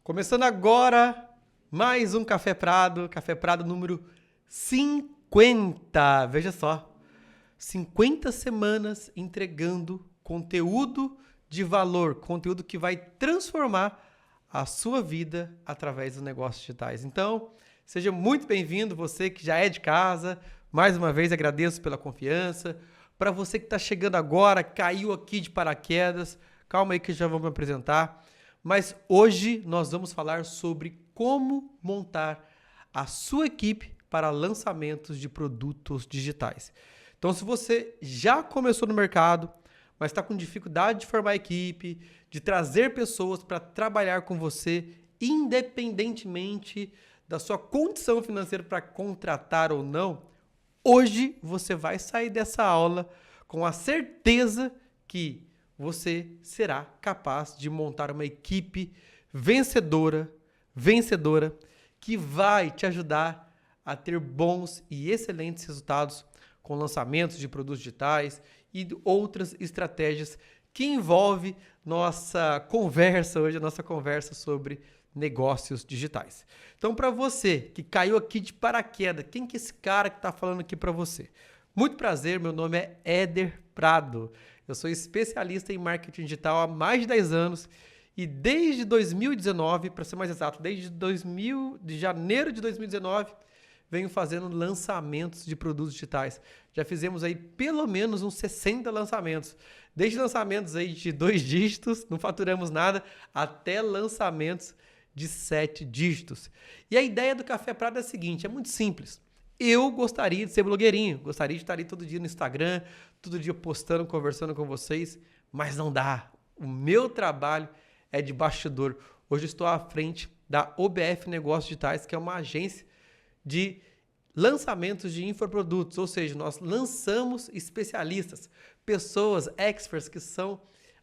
Começando agora, mais um Café Prado número 50. Veja só, 50 semanas entregando conteúdo de valor, conteúdo que vai transformar a sua vida através dos negócios digitais. Então, seja muito bem-vindo, você que já é de casa. Mais uma vez, agradeço pela confiança. Para você que está chegando agora, caiu aqui de paraquedas, calma aí que já vou me apresentar. Mas hoje nós vamos falar sobre como montar a sua equipe para lançamentos de produtos digitais. Então, se você já começou no mercado, mas está com dificuldade de formar equipe, de trazer pessoas para trabalhar com você, independentemente da sua condição financeira para contratar ou não, hoje você vai sair dessa aula com a certeza que você será capaz de montar uma equipe vencedora, que vai te ajudar a ter bons e excelentes resultados com lançamentos de produtos digitais e outras estratégias que envolvem nossa conversa hoje, a nossa conversa sobre negócios digitais. Então, para você que caiu aqui de paraquedas, quem que é esse cara que está falando aqui para você? Muito prazer, meu nome é Éder Prado. Eu sou especialista em marketing digital há mais de 10 anos e desde 2019, para ser mais exato, desde janeiro de 2019, venho fazendo lançamentos de produtos digitais. Já fizemos aí pelo menos uns 60 lançamentos. Desde lançamentos aí de 2 dígitos, não faturamos nada, até lançamentos de 7 dígitos. E a ideia do Café Prado é a seguinte, é muito simples. Eu gostaria de ser blogueirinho, gostaria de estar ali todo dia no Instagram, todo dia postando, conversando com vocês, mas não dá. O meu trabalho é de bastidor. Hoje eu estou à frente da OBF Negócios Digitais, que é uma agência de lançamentos de infoprodutos, ou seja, nós lançamos especialistas, pessoas, experts que são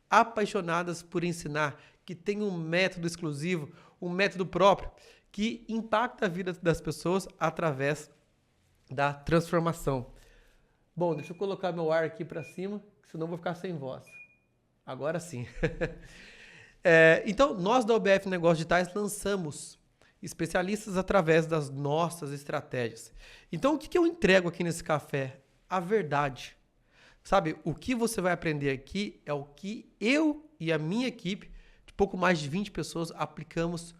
apaixonadas por ensinar, que têm um método exclusivo, um método próprio, que impacta a vida das pessoas através da transformação. Bom, deixa eu colocar meu ar aqui para cima, senão eu vou ficar sem voz. Agora sim. Então, nós da OBF Negócios Digitais lançamos especialistas através das nossas estratégias. Então, o que eu entrego aqui nesse café? A verdade. Sabe, o que você vai aprender aqui é o que eu e a minha equipe, de pouco mais de 20 pessoas, aplicamos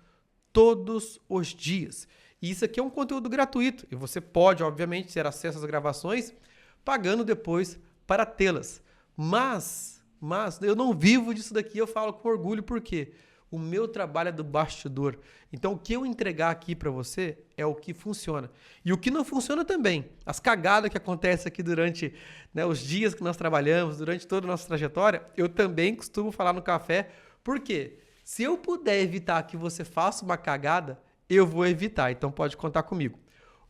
todos os dias. E isso aqui é um conteúdo gratuito e você pode, obviamente, ter acesso às gravações pagando depois para tê-las. Mas eu não vivo disso daqui, eu falo com orgulho, porque o meu trabalho é do bastidor. Então, o que eu entregar aqui para você é o que funciona. E o que não funciona também, as cagadas que acontecem aqui durante os dias que nós trabalhamos, durante toda a nossa trajetória, eu também costumo falar no café, porque se eu puder evitar que você faça uma cagada, eu vou evitar, então pode contar comigo.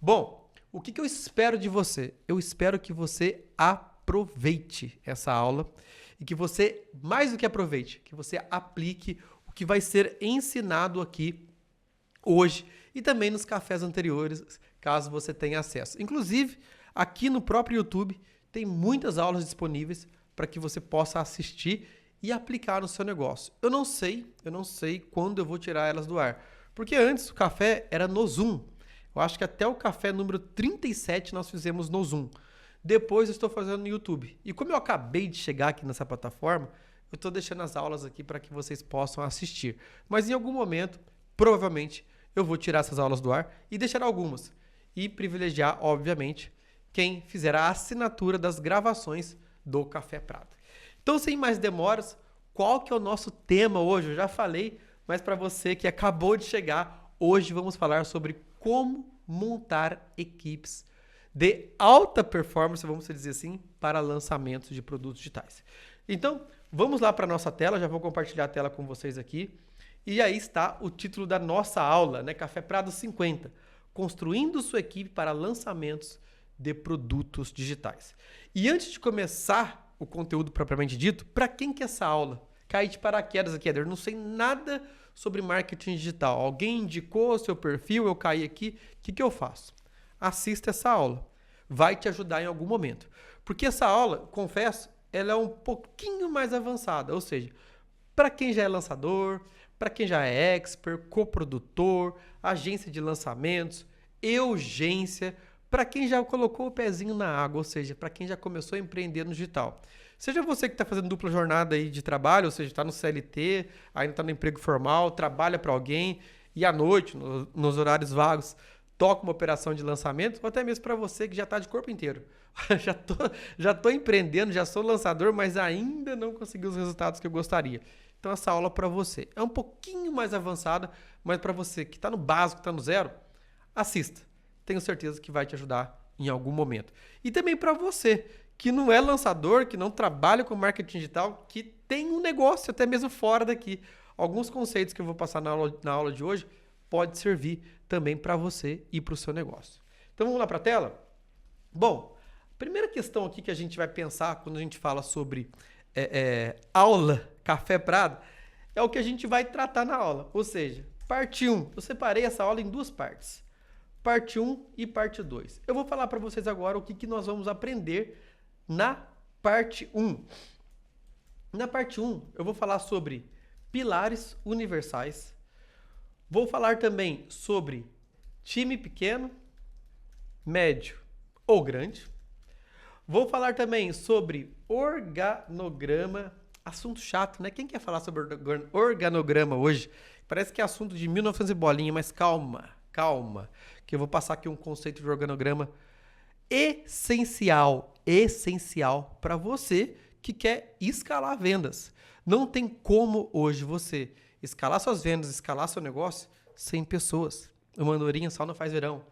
Bom, o que eu espero de você? Eu espero que você aproveite essa aula e que você, mais do que aproveite, que você aplique o que vai ser ensinado aqui hoje e também nos cafés anteriores, caso você tenha acesso. Inclusive, aqui no próprio YouTube tem muitas aulas disponíveis para que você possa assistir e aplicar no seu negócio. Eu não sei quando eu vou tirar elas do ar. Porque antes o café era no Zoom. Eu acho que até o café número 37 nós fizemos no Zoom. Depois eu estou fazendo no YouTube. E como eu acabei de chegar aqui nessa plataforma, eu estou deixando as aulas aqui para que vocês possam assistir. Mas em algum momento, provavelmente, eu vou tirar essas aulas do ar e deixar algumas. E privilegiar, obviamente, quem fizer a assinatura das gravações do Café Prado. Então, sem mais demoras, qual que é o nosso tema hoje? Eu já falei, mas para você que acabou de chegar, hoje vamos falar sobre como montar equipes de alta performance, vamos dizer assim, para lançamentos de produtos digitais. Então, vamos lá para a nossa tela, já vou compartilhar a tela com vocês aqui. E aí está o título da nossa aula, Café Prado 50, construindo sua equipe para lançamentos de produtos digitais. E antes de começar o conteúdo propriamente dito, para quem que é essa aula? Caí de paraquedas aqui, Éder, não sei nada sobre marketing digital. Alguém indicou seu perfil, eu caí aqui, o que eu faço? Assista essa aula. Vai te ajudar em algum momento. Porque essa aula, confesso, ela é um pouquinho mais avançada. Ou seja, para quem já é lançador, para quem já é expert, coprodutor, agência de lançamentos, urgência, para quem já colocou o pezinho na água, ou seja, para quem já começou a empreender no digital. Seja você que está fazendo dupla jornada aí de trabalho, ou seja, está no CLT, ainda está no emprego formal, trabalha para alguém e à noite, nos horários vagos, toca uma operação de lançamento, ou até mesmo para você que já está de corpo inteiro. já tô empreendendo, já sou lançador, mas ainda não consegui os resultados que eu gostaria. Então essa aula para você é um pouquinho mais avançada, mas para você que está no básico, está no zero, assista. Tenho certeza que vai te ajudar em algum momento. E também para você que não é lançador, que não trabalha com marketing digital, que tem um negócio até mesmo fora daqui. Alguns conceitos que eu vou passar na aula de hoje pode servir também para você e para o seu negócio. Então vamos lá para a tela? Bom, a primeira questão aqui que a gente vai pensar quando a gente fala sobre aula Café Prado é o que a gente vai tratar na aula. Ou seja, parte 1. Eu separei essa aula em duas partes. Parte 1 e parte 2. Eu vou falar para vocês agora o que nós vamos aprender na parte 1. Na parte 1, eu vou falar sobre pilares universais. Vou falar também sobre time pequeno, médio ou grande. Vou falar também sobre organograma. Assunto chato, né? Quem quer falar sobre organograma hoje? Parece que é assunto de 1900 e bolinha, mas calma, que eu vou passar aqui um conceito de organograma essencial para você que quer escalar vendas. Não tem como hoje você escalar suas vendas, escalar seu negócio sem pessoas. Uma andorinha só não faz verão.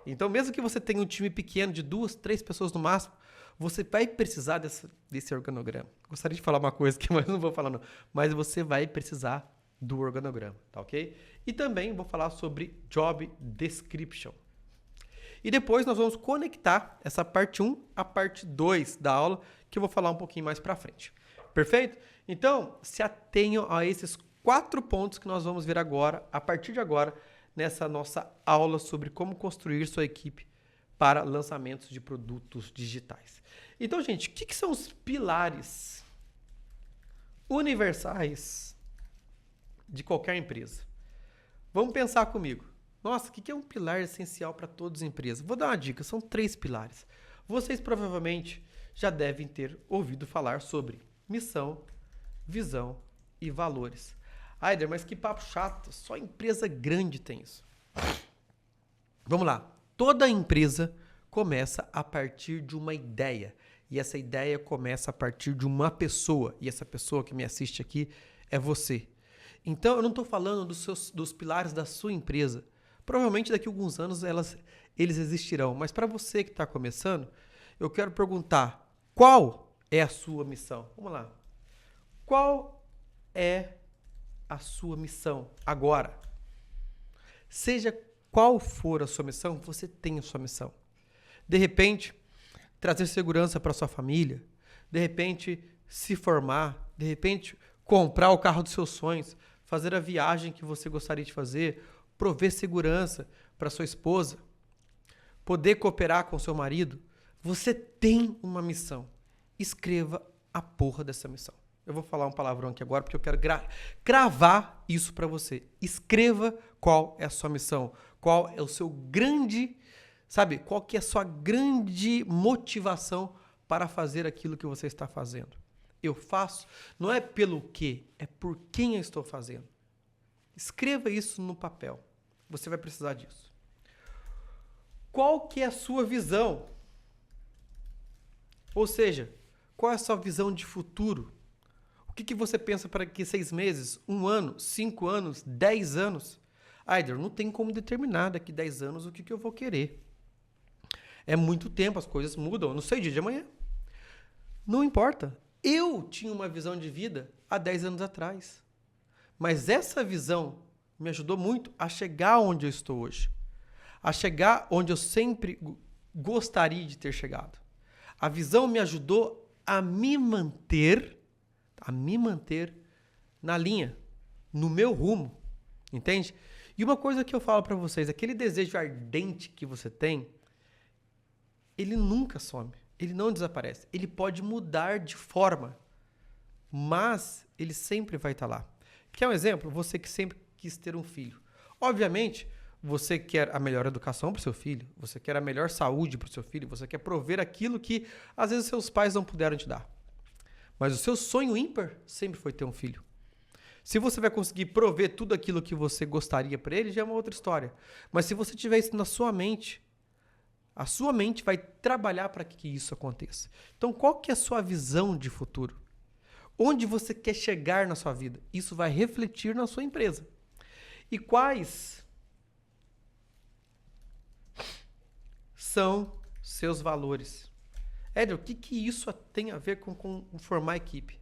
Então, mesmo que você tenha um time pequeno de 2, 3 pessoas no máximo, você vai precisar desse organograma. Gostaria de falar uma coisa aqui, mas não vou falar não. Mas você vai precisar do organograma, tá ok? E também vou falar sobre Job Description. E depois nós vamos conectar essa parte 1 à parte 2 da aula, que eu vou falar um pouquinho mais para frente. Perfeito? Então, se atenham a esses 4 pontos que nós vamos ver agora, a partir de agora, nessa nossa aula sobre como construir sua equipe para lançamentos de produtos digitais. Então, gente, o que são os pilares universais de qualquer empresa? Vamos pensar comigo. Nossa, o que é um pilar essencial para todas as empresas? Vou dar uma dica, são 3 pilares. Vocês provavelmente já devem ter ouvido falar sobre missão, visão e valores. Aider, mas que papo chato, só empresa grande tem isso. Vamos lá, toda empresa começa a partir de uma ideia. E essa ideia começa a partir de uma pessoa. E essa pessoa que me assiste aqui é você. Então, eu não estou falando dos pilares da sua empresa. Provavelmente daqui a alguns anos eles existirão. Mas para você que está começando, eu quero perguntar, qual é a sua missão? Vamos lá. Qual é a sua missão agora? Seja qual for a sua missão, você tem a sua missão. De repente, trazer segurança para sua família. De repente, se formar. De repente, comprar o carro dos seus sonhos. Fazer a viagem que você gostaria de fazer. Prover segurança para sua esposa. Poder cooperar com seu marido. Você tem uma missão. Escreva a porra dessa missão. Eu vou falar um palavrão aqui agora porque eu quero cravar isso para você. Escreva qual é a sua missão. Qual é o seu grande... Sabe, qual que é a sua grande motivação para fazer aquilo que você está fazendo? Eu faço, não é pelo quê, é por quem eu estou fazendo. Escreva isso no papel. Você vai precisar disso. Qual que é a sua visão? Ou seja, qual é a sua visão de futuro? O que você pensa para daqui 6 meses, 1 ano, 5 anos, 10 anos? Aider, não tem como determinar daqui 10 anos o que eu vou querer. É muito tempo, as coisas mudam. Eu não sei o dia de amanhã. Não importa. Eu tinha uma visão de vida há 10 anos atrás. Mas essa visão me ajudou muito a chegar onde eu estou hoje. A chegar onde eu sempre gostaria de ter chegado. A visão me ajudou a me manter na linha, no meu rumo. Entende? E uma coisa que eu falo para vocês, aquele desejo ardente que você tem, ele nunca some, ele não desaparece. Ele pode mudar de forma, mas ele sempre vai estar lá. Quer um exemplo? Você que sempre quis ter um filho. Obviamente, você quer a melhor educação para o seu filho, você quer a melhor saúde para o seu filho, você quer prover aquilo que às vezes seus pais não puderam te dar. Mas o seu sonho ímpar sempre foi ter um filho. Se você vai conseguir prover tudo aquilo que você gostaria para ele, já é uma outra história. Mas se você tiver isso na sua mente, a sua mente vai trabalhar para que isso aconteça. Então, qual que é a sua visão de futuro? Onde você quer chegar na sua vida? Isso vai refletir na sua empresa. E quais são seus valores? Éder, o que isso tem a ver com formar equipe?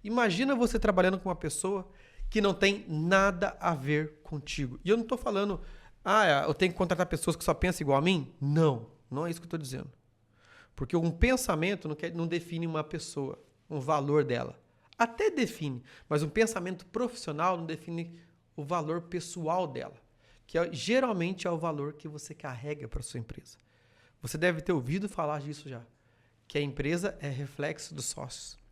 Imagina você trabalhando com uma pessoa que não tem nada a ver contigo. E eu não estou falando, eu tenho que contratar pessoas que só pensam igual a mim? Não, não é isso que eu estou dizendo. Porque um pensamento não define uma pessoa, um valor dela. Até define, mas um pensamento profissional não define o valor pessoal dela, que geralmente é o valor que você carrega para sua empresa. Você deve ter ouvido falar disso já, que a empresa é reflexo dos sócios.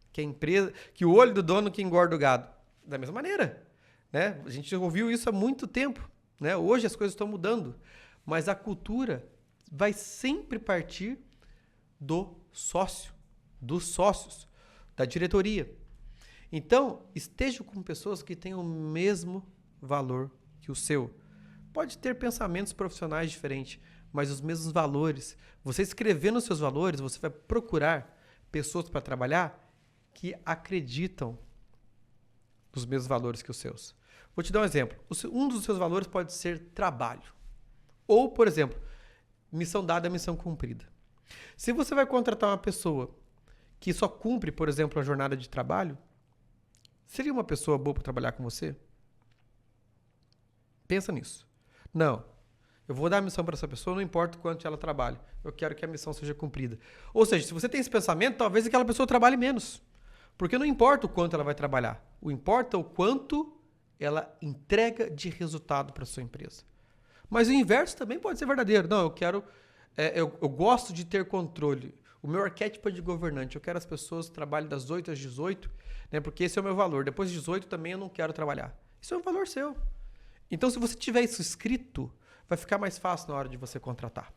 Que o olho do dono que engorda o gado. Da mesma maneira, né? A gente ouviu isso há muito tempo, né? Hoje as coisas estão mudando, mas a cultura vai sempre partir do sócio, dos sócios, da diretoria. Então, esteja com pessoas que têm o mesmo valor que o seu. Pode ter pensamentos profissionais diferentes, mas os mesmos valores. Você escrevendo os seus valores, você vai procurar pessoas para trabalhar que acreditam nos mesmos valores que os seus. Vou te dar um exemplo. Um dos seus valores pode ser trabalho. Ou, por exemplo, missão dada é missão cumprida. Se você vai contratar uma pessoa que só cumpre, por exemplo, a jornada de trabalho, seria uma pessoa boa para trabalhar com você? Pensa nisso. Não. Eu vou dar a missão para essa pessoa, não importa o quanto ela trabalhe. Eu quero que a missão seja cumprida. Ou seja, se você tem esse pensamento, talvez aquela pessoa trabalhe menos. Porque não importa o quanto ela vai trabalhar. O importa é o quanto ela entrega de resultado para sua empresa. Mas o inverso também pode ser verdadeiro. Não, eu gosto de ter controle. O meu arquétipo é de governante. Eu quero as pessoas que trabalhem das 8 às 18, né, porque esse é o meu valor. Depois de 18 também eu não quero trabalhar. Isso é um valor seu. Então, se você tiver isso escrito, vai ficar mais fácil na hora de você contratar.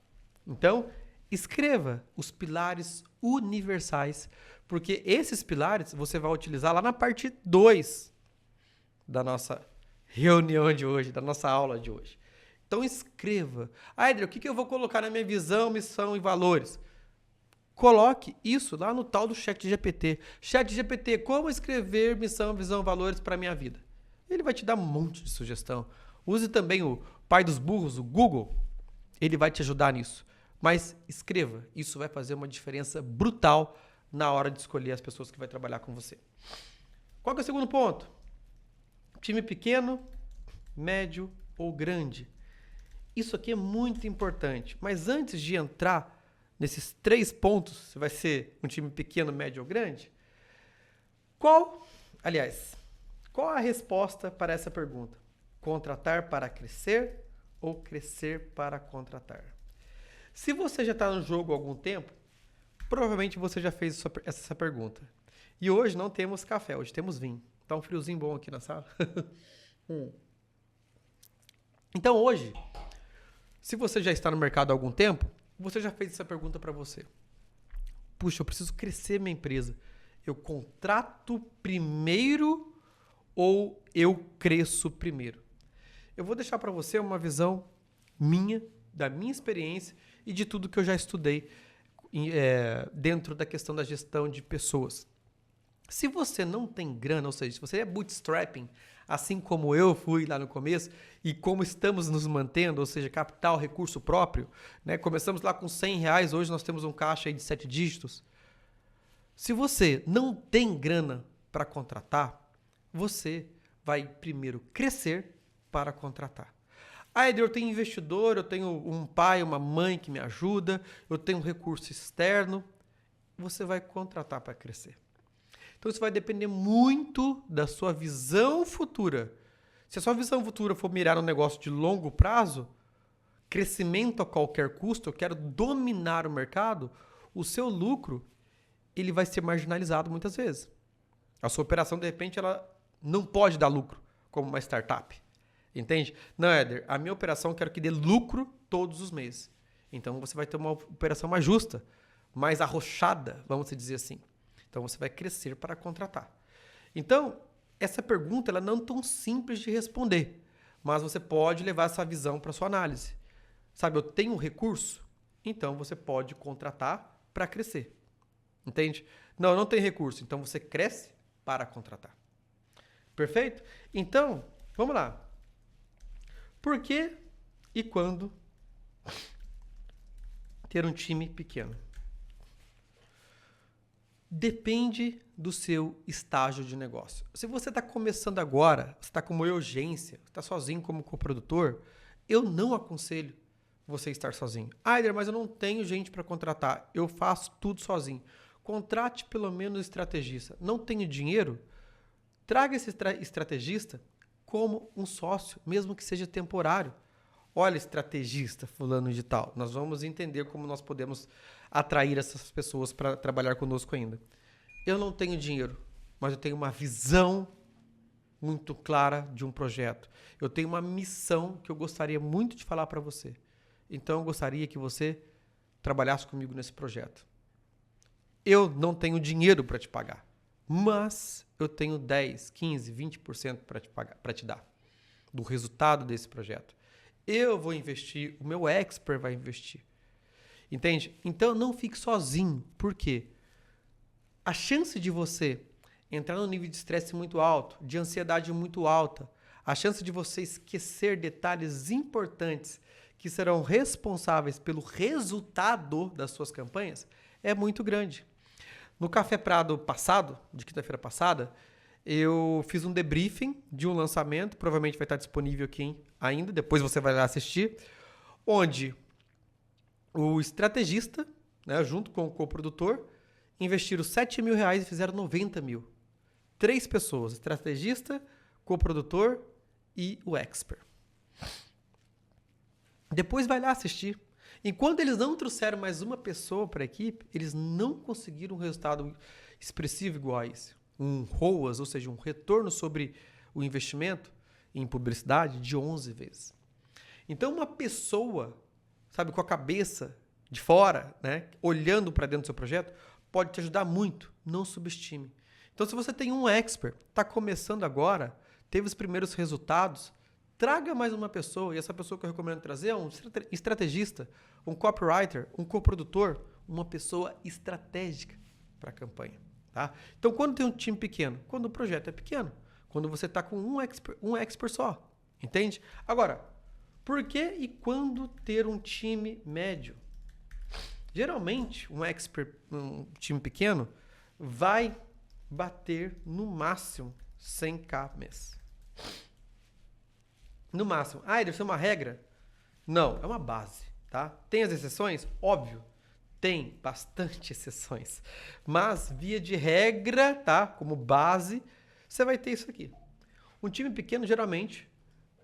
Então, escreva os pilares universais, porque esses pilares você vai utilizar lá na parte 2 da nossa reunião de hoje, da nossa aula de hoje. Então, escreva. Éder, o que eu vou colocar na minha visão, missão e valores? Coloque isso lá no tal do ChatGPT. ChatGPT, como escrever missão, visão, valores para a minha vida? Ele vai te dar um monte de sugestão. Use também o pai dos burros, o Google. Ele vai te ajudar nisso. Mas escreva. Isso vai fazer uma diferença brutal na hora de escolher as pessoas que vai trabalhar com você. Qual que é o segundo ponto? Time pequeno, médio ou grande. Isso aqui é muito importante. Mas antes de entrar nesses 3 pontos, se vai ser um time pequeno, médio ou grande, qual a resposta para essa pergunta? Contratar para crescer ou crescer para contratar? Se você já está no jogo há algum tempo, provavelmente você já fez essa pergunta. E hoje não temos café, hoje temos vinho. Tá um friozinho bom aqui na sala. Então hoje, se você já está no mercado há algum tempo, você já fez essa pergunta para você. Puxa, eu preciso crescer minha empresa. Eu contrato primeiro ou eu cresço primeiro? Eu vou deixar para você uma visão minha, da minha experiência e de tudo que eu já estudei dentro da questão da gestão de pessoas. Se você não tem grana, ou seja, se você é bootstrapping, assim como eu fui lá no começo, e como estamos nos mantendo, ou seja, capital, recurso próprio, né? Começamos lá com R$100, hoje nós temos um caixa aí de 7 dígitos. Se você não tem grana para contratar, você vai primeiro crescer para contratar. Éder, eu tenho investidor, eu tenho um pai, uma mãe que me ajuda, eu tenho um recurso externo. Você vai contratar para crescer. Então, isso vai depender muito da sua visão futura. Se a sua visão futura for mirar um negócio de longo prazo, crescimento a qualquer custo, eu quero dominar o mercado, o seu lucro ele vai ser marginalizado muitas vezes. A sua operação, de repente, ela não pode dar lucro, como uma startup. Entende? Não, Éder, a minha operação eu quero que dê lucro todos os meses. Então você vai ter uma operação mais justa, mais arrochada, vamos dizer assim. Então você vai crescer para contratar. Então, essa pergunta ela não é tão simples de responder, mas você pode levar essa visão para sua análise. Sabe, eu tenho um recurso, então você pode contratar para crescer. Entende? Não, eu não tenho recurso, então você cresce para contratar. Perfeito? Então, vamos lá. Por que e quando ter um time pequeno? Depende do seu estágio de negócio. Se você está começando agora, você está com uma urgência, está sozinho como coprodutor, eu não aconselho você estar sozinho. Aider, mas eu não tenho gente para contratar, eu faço tudo sozinho. Contrate pelo menos um estrategista. Não tenho dinheiro? Traga esse estrategista como um sócio, mesmo que seja temporário. Olha, estrategista, fulano de tal, nós vamos entender como nós podemos atrair essas pessoas para trabalhar conosco ainda. Eu não tenho dinheiro, mas eu tenho uma visão muito clara de um projeto. Eu tenho uma missão que eu gostaria muito de falar para você. Então, eu gostaria que você trabalhasse comigo nesse projeto. Eu não tenho dinheiro para te pagar, mas eu tenho 10, 15, 20% para te pagar, para te dar do resultado desse projeto. Eu vou investir, o meu expert vai investir. Entende? Então não fique sozinho. Por quê? A chance de você entrar num nível de estresse muito alto, de ansiedade muito alta, a chance de você esquecer detalhes importantes que serão responsáveis pelo resultado das suas campanhas é muito grande. No Café Prado passado, de quinta-feira passada, eu fiz um debriefing de um lançamento, provavelmente vai estar disponível aqui ainda, depois você vai lá assistir, onde o estrategista, né, junto com o coprodutor, investiram R$7.000 e fizeram 90 mil. 3 pessoas, estrategista, coprodutor e o expert. Depois vai lá assistir. Enquanto eles não trouxeram mais uma pessoa para a equipe, eles não conseguiram um resultado expressivo igual a esse. Um ROAS, ou seja, um retorno sobre o investimento em publicidade de 11 vezes. Então, uma pessoa, sabe, com a cabeça de fora, né, olhando para dentro do seu projeto, pode te ajudar muito. Não subestime. Então, se você tem um expert, está começando agora, teve os primeiros resultados, traga mais uma pessoa. E essa pessoa que eu recomendo trazer é um estrategista, um copywriter, um coprodutor, uma pessoa estratégica para a campanha. Tá? Então, quando tem um time pequeno? Quando o projeto é pequeno. Quando você está com um expert só. Entende? Agora, por que e quando ter um time médio? Geralmente, um time pequeno vai bater no máximo 100k mês. No máximo. Ah, deve ser uma regra? Não, é uma base. Tá? Tem as exceções? Óbvio. Tem bastante exceções. Mas, via de regra, tá? Como base, você vai ter isso aqui. Um time pequeno, geralmente,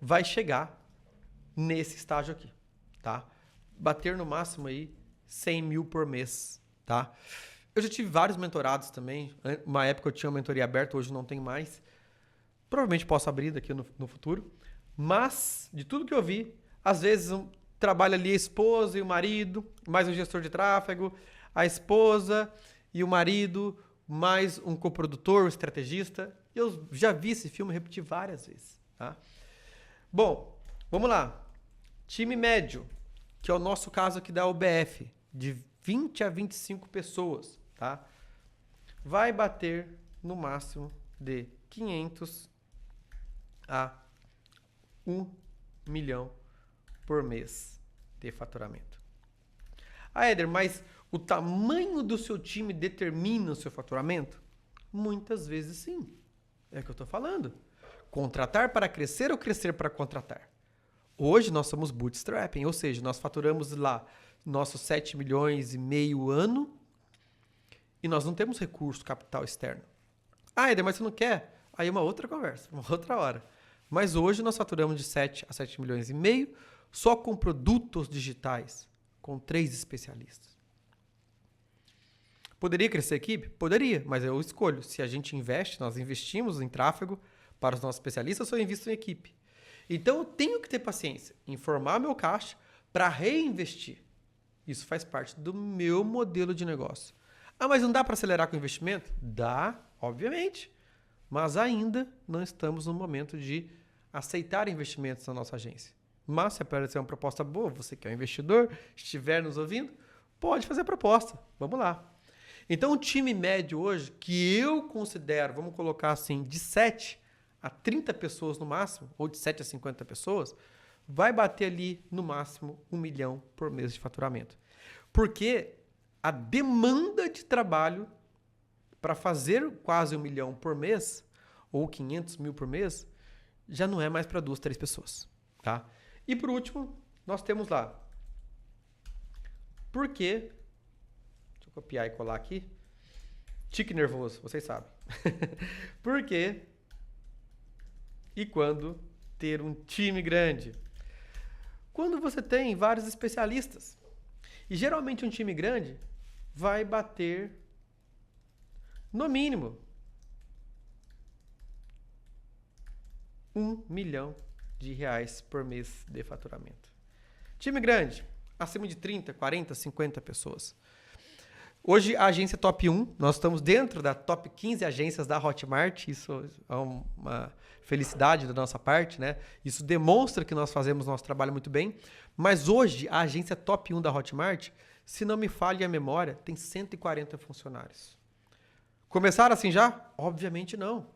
vai chegar nesse estágio aqui. Tá? Bater no máximo aí 100 mil por mês. Tá? Eu já tive vários mentorados também. Uma época eu tinha uma mentoria aberta, hoje não tenho mais. Provavelmente posso abrir daqui no futuro. Mas, de tudo que eu vi, às vezes trabalha ali a esposa e o marido, mais um gestor de tráfego, a esposa e o marido, mais um coprodutor, um estrategista. Eu já vi esse filme repetir várias vezes. Tá? Bom, vamos lá. Time médio, que é o nosso caso aqui da UBF, de 20 a 25 pessoas, tá? Vai bater no máximo de 500 a 1 milhão por mês de faturamento. Ah, Éder, mas o tamanho do seu time determina o seu faturamento? Muitas vezes sim. É o que eu estou falando. Contratar para crescer ou crescer para contratar? Hoje nós somos bootstrapping, ou seja, nós faturamos lá nossos 7 milhões e meio ano e nós não temos recurso, capital externo. Ah, Éder, mas você não quer? Aí é uma outra conversa, uma outra hora. Mas hoje nós faturamos de 7 a 7 milhões e meio só com produtos digitais, com 3 especialistas. Poderia crescer a equipe? Poderia, mas eu escolho. Se a gente investe, nós investimos em tráfego para os nossos especialistas ou eu invisto em equipe. Então, eu tenho que ter paciência em formar meu caixa para reinvestir. Isso faz parte do meu modelo de negócio. Ah, mas não dá para acelerar com o investimento? Dá, obviamente. Mas ainda não estamos no momento de aceitar investimentos na nossa agência. Mas se aparecer uma proposta boa, você que é um investidor, estiver nos ouvindo, pode fazer a proposta. Vamos lá. Então, o time médio hoje, que eu considero, vamos colocar assim, de 7 a 30 pessoas no máximo, ou de 7 a 50 pessoas, vai bater ali no máximo 1 milhão por mês de faturamento. Porque a demanda de trabalho para fazer quase 1 milhão por mês, ou 500 mil por mês, já não é mais para 2, 3 pessoas. Tá? E por último, nós temos lá. Por quê? Deixa eu copiar e colar aqui. Tique nervoso, vocês sabem. Por quê? E quando ter um time grande? Quando você tem vários especialistas. E geralmente um time grande vai bater, no mínimo, 1 milhão de reais por mês de faturamento. Time grande, acima de 30, 40, 50 pessoas. Hoje a agência top 1, nós estamos dentro da top 15 agências da Hotmart, isso é uma felicidade da nossa parte, né? Isso demonstra que nós fazemos nosso trabalho muito bem, mas hoje a agência top 1 da Hotmart, se não me falha a memória, tem 140 funcionários. Começaram assim já? Obviamente não.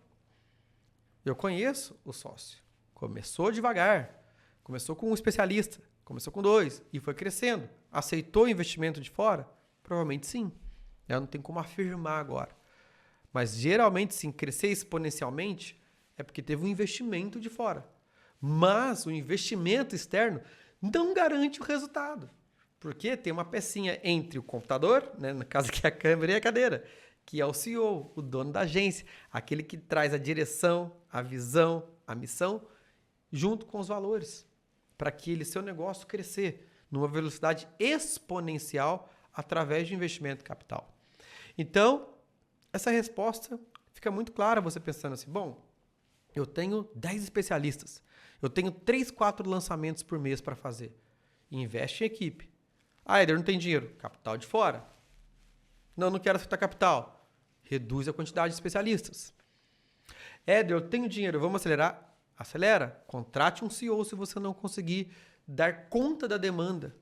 Eu conheço o sócio. Começou devagar, começou com um especialista, começou com 2 e foi crescendo. Aceitou o investimento de fora? Provavelmente sim. Eu não tenho como afirmar agora. Mas geralmente sim, crescer exponencialmente é porque teve um investimento de fora. Mas o investimento externo não garante o resultado. Porque tem uma pecinha entre o computador, né, no caso que é a câmera e a cadeira, que é o CEO, o dono da agência, aquele que traz a direção, a visão, a missão, junto com os valores, para que seu negócio crescer numa velocidade exponencial através de investimento capital. Então, essa resposta fica muito clara você pensando assim, bom, eu tenho 10 especialistas, eu tenho 3, 4 lançamentos por mês para fazer. Investe em equipe. Ah, Eder, não tem dinheiro. Capital de fora. Não quero aceitar capital. Reduz a quantidade de especialistas. Eder, eu tenho dinheiro, vamos acelerar? Acelera. Contrate um CEO se você não conseguir dar conta da demanda.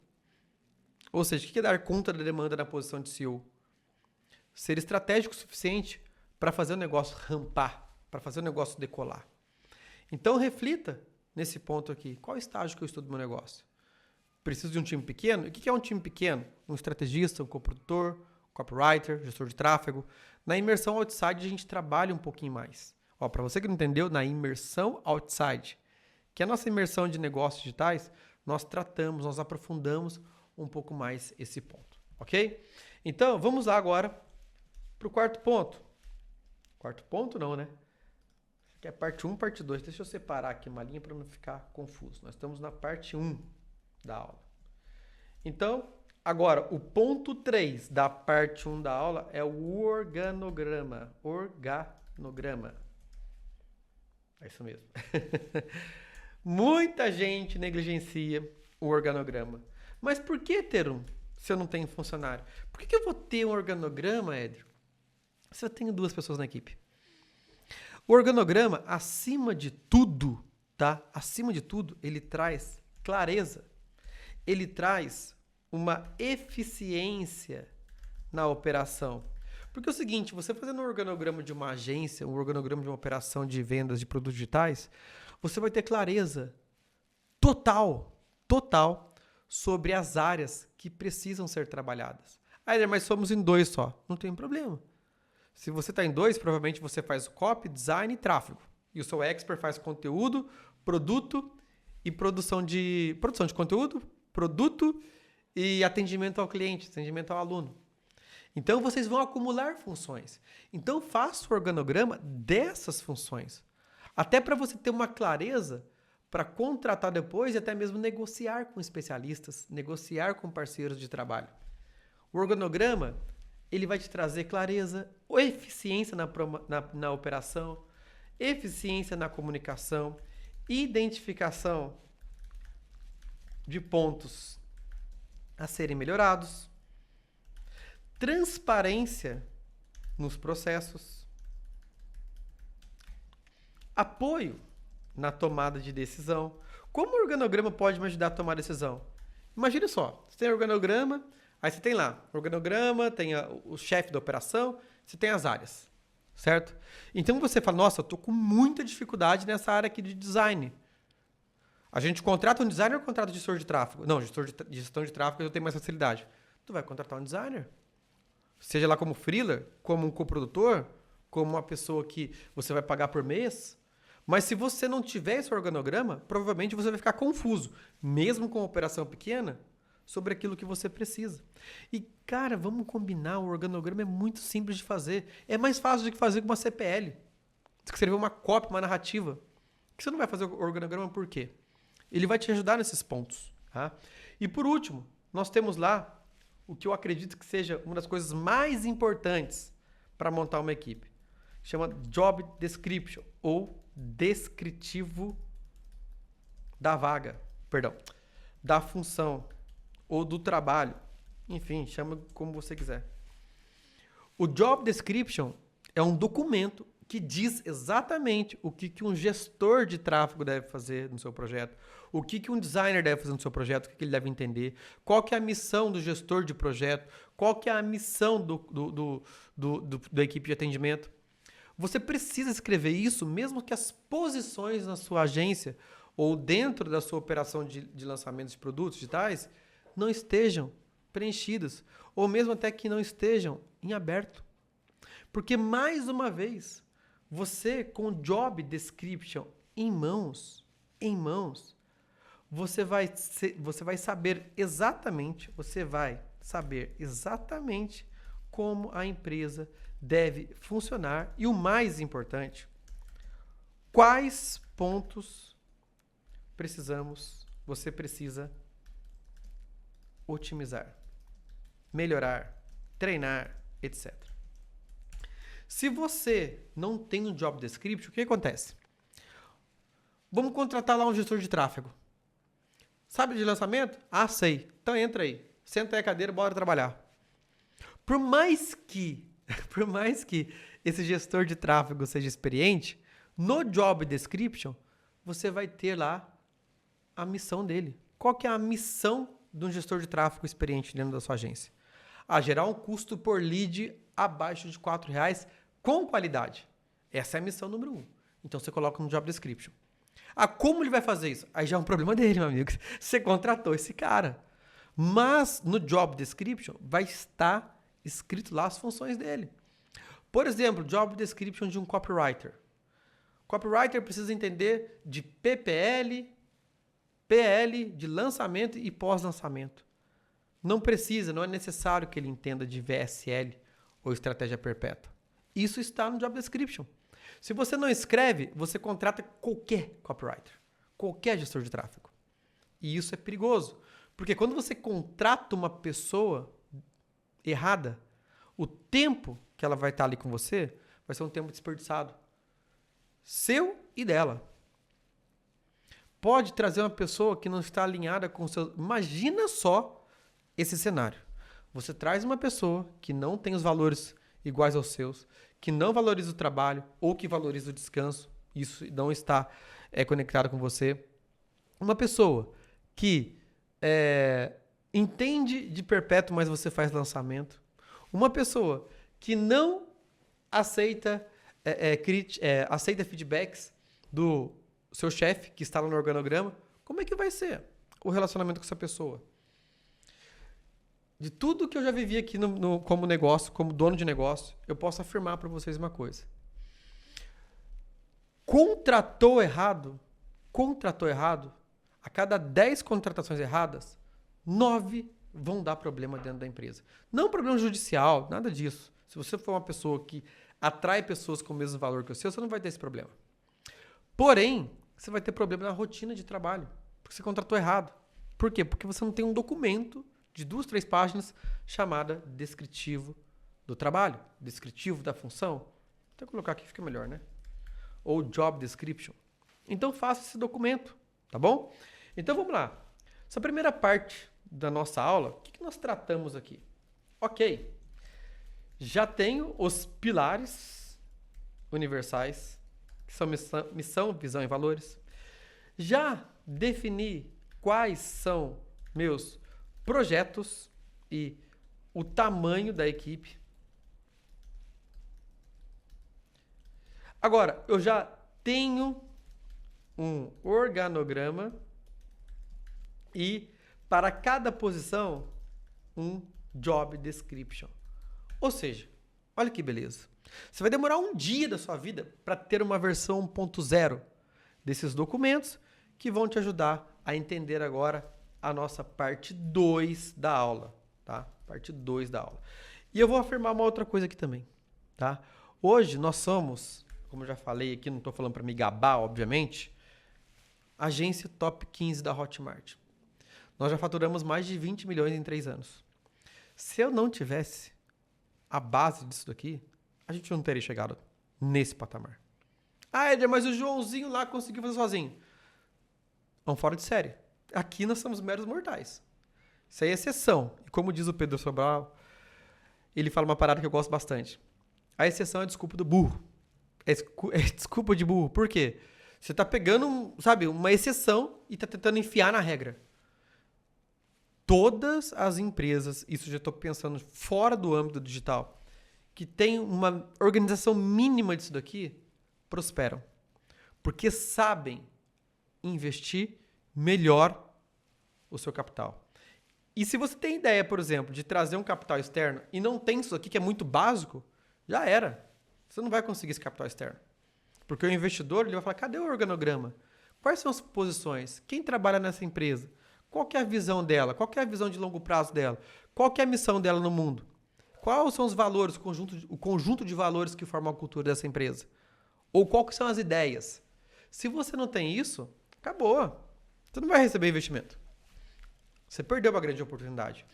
Ou seja, o que é dar conta da demanda na posição de CEO? Ser estratégico o suficiente para fazer o negócio rampar, para fazer o negócio decolar. Então, reflita nesse ponto aqui. Qual estágio que eu estudo do meu negócio? Preciso de um time pequeno? E o que é um time pequeno? Um estrategista, um coprodutor, copywriter, gestor de tráfego. Na imersão outside, a gente trabalha um pouquinho mais. Para você que não entendeu, na imersão outside, que é a nossa imersão de negócios digitais, nós tratamos, nós aprofundamos um pouco mais esse ponto, ok? Então, vamos lá agora para o quarto ponto. Quarto ponto não, né? Isso aqui é parte 1, parte 2. Deixa eu separar aqui uma linha para não ficar confuso. Nós estamos na parte 1 da aula. Então, agora, o ponto 3 da parte 1 da aula é o organograma. Organograma. É isso mesmo. Muita gente negligencia o organograma. Mas por que ter um, se eu não tenho funcionário? Por que eu vou ter um organograma, Éder, se eu tenho 2 pessoas na equipe? O organograma, acima de tudo, tá? Acima de tudo, ele traz clareza. Ele traz uma eficiência na operação. Porque é o seguinte, você fazendo um organograma de uma agência, um organograma de uma operação de vendas de produtos digitais, você vai ter clareza total sobre as áreas que precisam ser trabalhadas. Ah, mas somos em 2 só. Não tem problema. Se você está em 2, provavelmente você faz copy, design e tráfego. E o seu expert faz conteúdo, produto e produção de conteúdo, produto e atendimento ao cliente, atendimento ao aluno. Então, vocês vão acumular funções. Então, faça o organograma dessas funções. Até para você ter uma clareza para contratar depois e até mesmo negociar com especialistas, negociar com parceiros de trabalho. O organograma, ele vai te trazer clareza, eficiência na operação, eficiência na comunicação, identificação de pontos a serem melhorados, transparência nos processos, apoio na tomada de decisão. Como o organograma pode me ajudar a tomar decisão? Imagine só, você tem organograma, aí você tem lá organograma, tem o chefe da operação, você tem as áreas, certo? Então você fala, nossa, eu tô com muita dificuldade nessa área aqui de design. A gente contrata um designer ou contrata um gestor de tráfego? Não, gestão de tráfego eu tenho mais facilidade. Tu vai contratar um designer. Seja lá como freelancer, como um coprodutor, como uma pessoa que você vai pagar por mês. Mas se você não tiver esse organograma, provavelmente você vai ficar confuso, mesmo com uma operação pequena, sobre aquilo que você precisa. E, cara, vamos combinar, o organograma é muito simples de fazer. É mais fácil do que fazer com uma CPL. Escrever uma cópia, uma narrativa. Que você não vai fazer o organograma por quê? Ele vai te ajudar nesses pontos. Tá? E por último, nós temos lá o que eu acredito que seja uma das coisas mais importantes para montar uma equipe. Chama Job Description, ou descritivo da vaga, da função ou do trabalho. Enfim, chama como você quiser. O Job Description é um documento que diz exatamente o que um gestor de tráfego deve fazer no seu projeto, o que um designer deve fazer no seu projeto, o que ele deve entender, qual que é a missão do gestor de projeto, qual que é a missão da equipe de atendimento. Você precisa escrever isso, mesmo que as posições na sua agência ou dentro da sua operação de lançamento de produtos digitais não estejam preenchidas, ou mesmo até que não estejam em aberto. Porque, mais uma vez, você, com o Job Description em mãos, você vai saber exatamente como a empresa deve funcionar e, o mais importante, quais pontos você precisa otimizar, melhorar, treinar, etc. Se você não tem um Job Description, o que acontece? Vamos contratar lá um gestor de tráfego. Sabe de lançamento? Ah, sei. Então entra aí. Senta aí a cadeira, bora trabalhar. Por mais que esse gestor de tráfego seja experiente, no Job Description, você vai ter lá a missão dele. Qual que é a missão de um gestor de tráfego experiente dentro da sua agência? A gerar um custo por lead abaixo de R$4 com qualidade. Essa é a missão número 1. Então você coloca no Job Description. Ah, como ele vai fazer isso? Aí já é um problema dele, meu amigo. Você contratou esse cara. Mas no Job Description vai estar escrito lá as funções dele. Por exemplo, Job Description de um copywriter. Copywriter precisa entender de PPL, PL, de lançamento e pós-lançamento. Não é necessário que ele entenda de VSL ou estratégia perpétua. Isso está no Job Description. Se você não escreve, você contrata qualquer copywriter, qualquer gestor de tráfego. E isso é perigoso, porque quando você contrata uma pessoa errada, o tempo que ela vai estar ali com você vai ser um tempo desperdiçado. Seu e dela. Pode trazer uma pessoa que não está alinhada com o seu... Imagina só esse cenário. Você traz uma pessoa que não tem os valores iguais aos seus, que não valoriza o trabalho ou que valoriza o descanso, isso não está conectado com você. Uma pessoa que entende de perpétuo, mas você faz lançamento. Uma pessoa que não aceita feedbacks do seu chefe, que está lá no organograma. Como é que vai ser o relacionamento com essa pessoa? De tudo que eu já vivi aqui como negócio, como dono de negócio, eu posso afirmar para vocês uma coisa. Contratou errado, a cada 10 contratações erradas, 9 vão dar problema dentro da empresa. Não problema judicial, nada disso. Se você for uma pessoa que atrai pessoas com o mesmo valor que o seu, você não vai ter esse problema. Porém, você vai ter problema na rotina de trabalho, porque você contratou errado. Por quê? Porque você não tem um documento de 2, 3 páginas chamada descritivo do trabalho, descritivo da função. Vou até colocar aqui, fica melhor, né? ou Job Description. Então faça esse documento, tá bom? Então vamos lá. Essa primeira parte da nossa aula, o que nós tratamos aqui? Ok, já tenho os pilares universais, que são missão, visão e valores. Já defini quais são meus projetos e o tamanho da equipe. Agora, eu já tenho um organograma e para cada posição um job description. Ou seja, olha que beleza. Você vai demorar um dia da sua vida para ter uma versão 1.0 desses documentos que vão te ajudar a entender agora a nossa parte 2 da aula, tá? Parte 2 da aula. E eu vou afirmar uma outra coisa aqui também, tá? Hoje nós somos, como eu já falei aqui, não estou falando para me gabar, obviamente, agência top 15 da Hotmart. Nós já faturamos mais de 20 milhões em 3 anos. Se eu não tivesse a base disso daqui, a gente não teria chegado nesse patamar. Ah, Éder, mas o Joãozinho lá conseguiu fazer sozinho. É um fora de série. Aqui nós somos meros mortais. Isso aí é exceção. E como diz o Pedro Sobral, ele fala uma parada que eu gosto bastante. A exceção é a desculpa do burro. É desculpa de burro. Por quê? Você está pegando, sabe, uma exceção e está tentando enfiar na regra. Todas as empresas, isso já estou pensando fora do âmbito digital, que tem uma organização mínima disso daqui, prosperam. Porque sabem investir melhor o seu capital. E se você tem ideia, por exemplo, de trazer um capital externo e não tem isso aqui que é muito básico, já era. Você não vai conseguir esse capital externo. Porque o investidor ele vai falar, cadê o organograma? Quais são as posições? Quem trabalha nessa empresa? Qual que é a visão dela? Qual que é a visão de longo prazo dela? Qual que é a missão dela no mundo? Quais são os valores, o conjunto de valores que formam a cultura dessa empresa? Ou quais que são as ideias? Se você não tem isso, acabou. Você não vai receber investimento. Você perdeu uma grande oportunidade.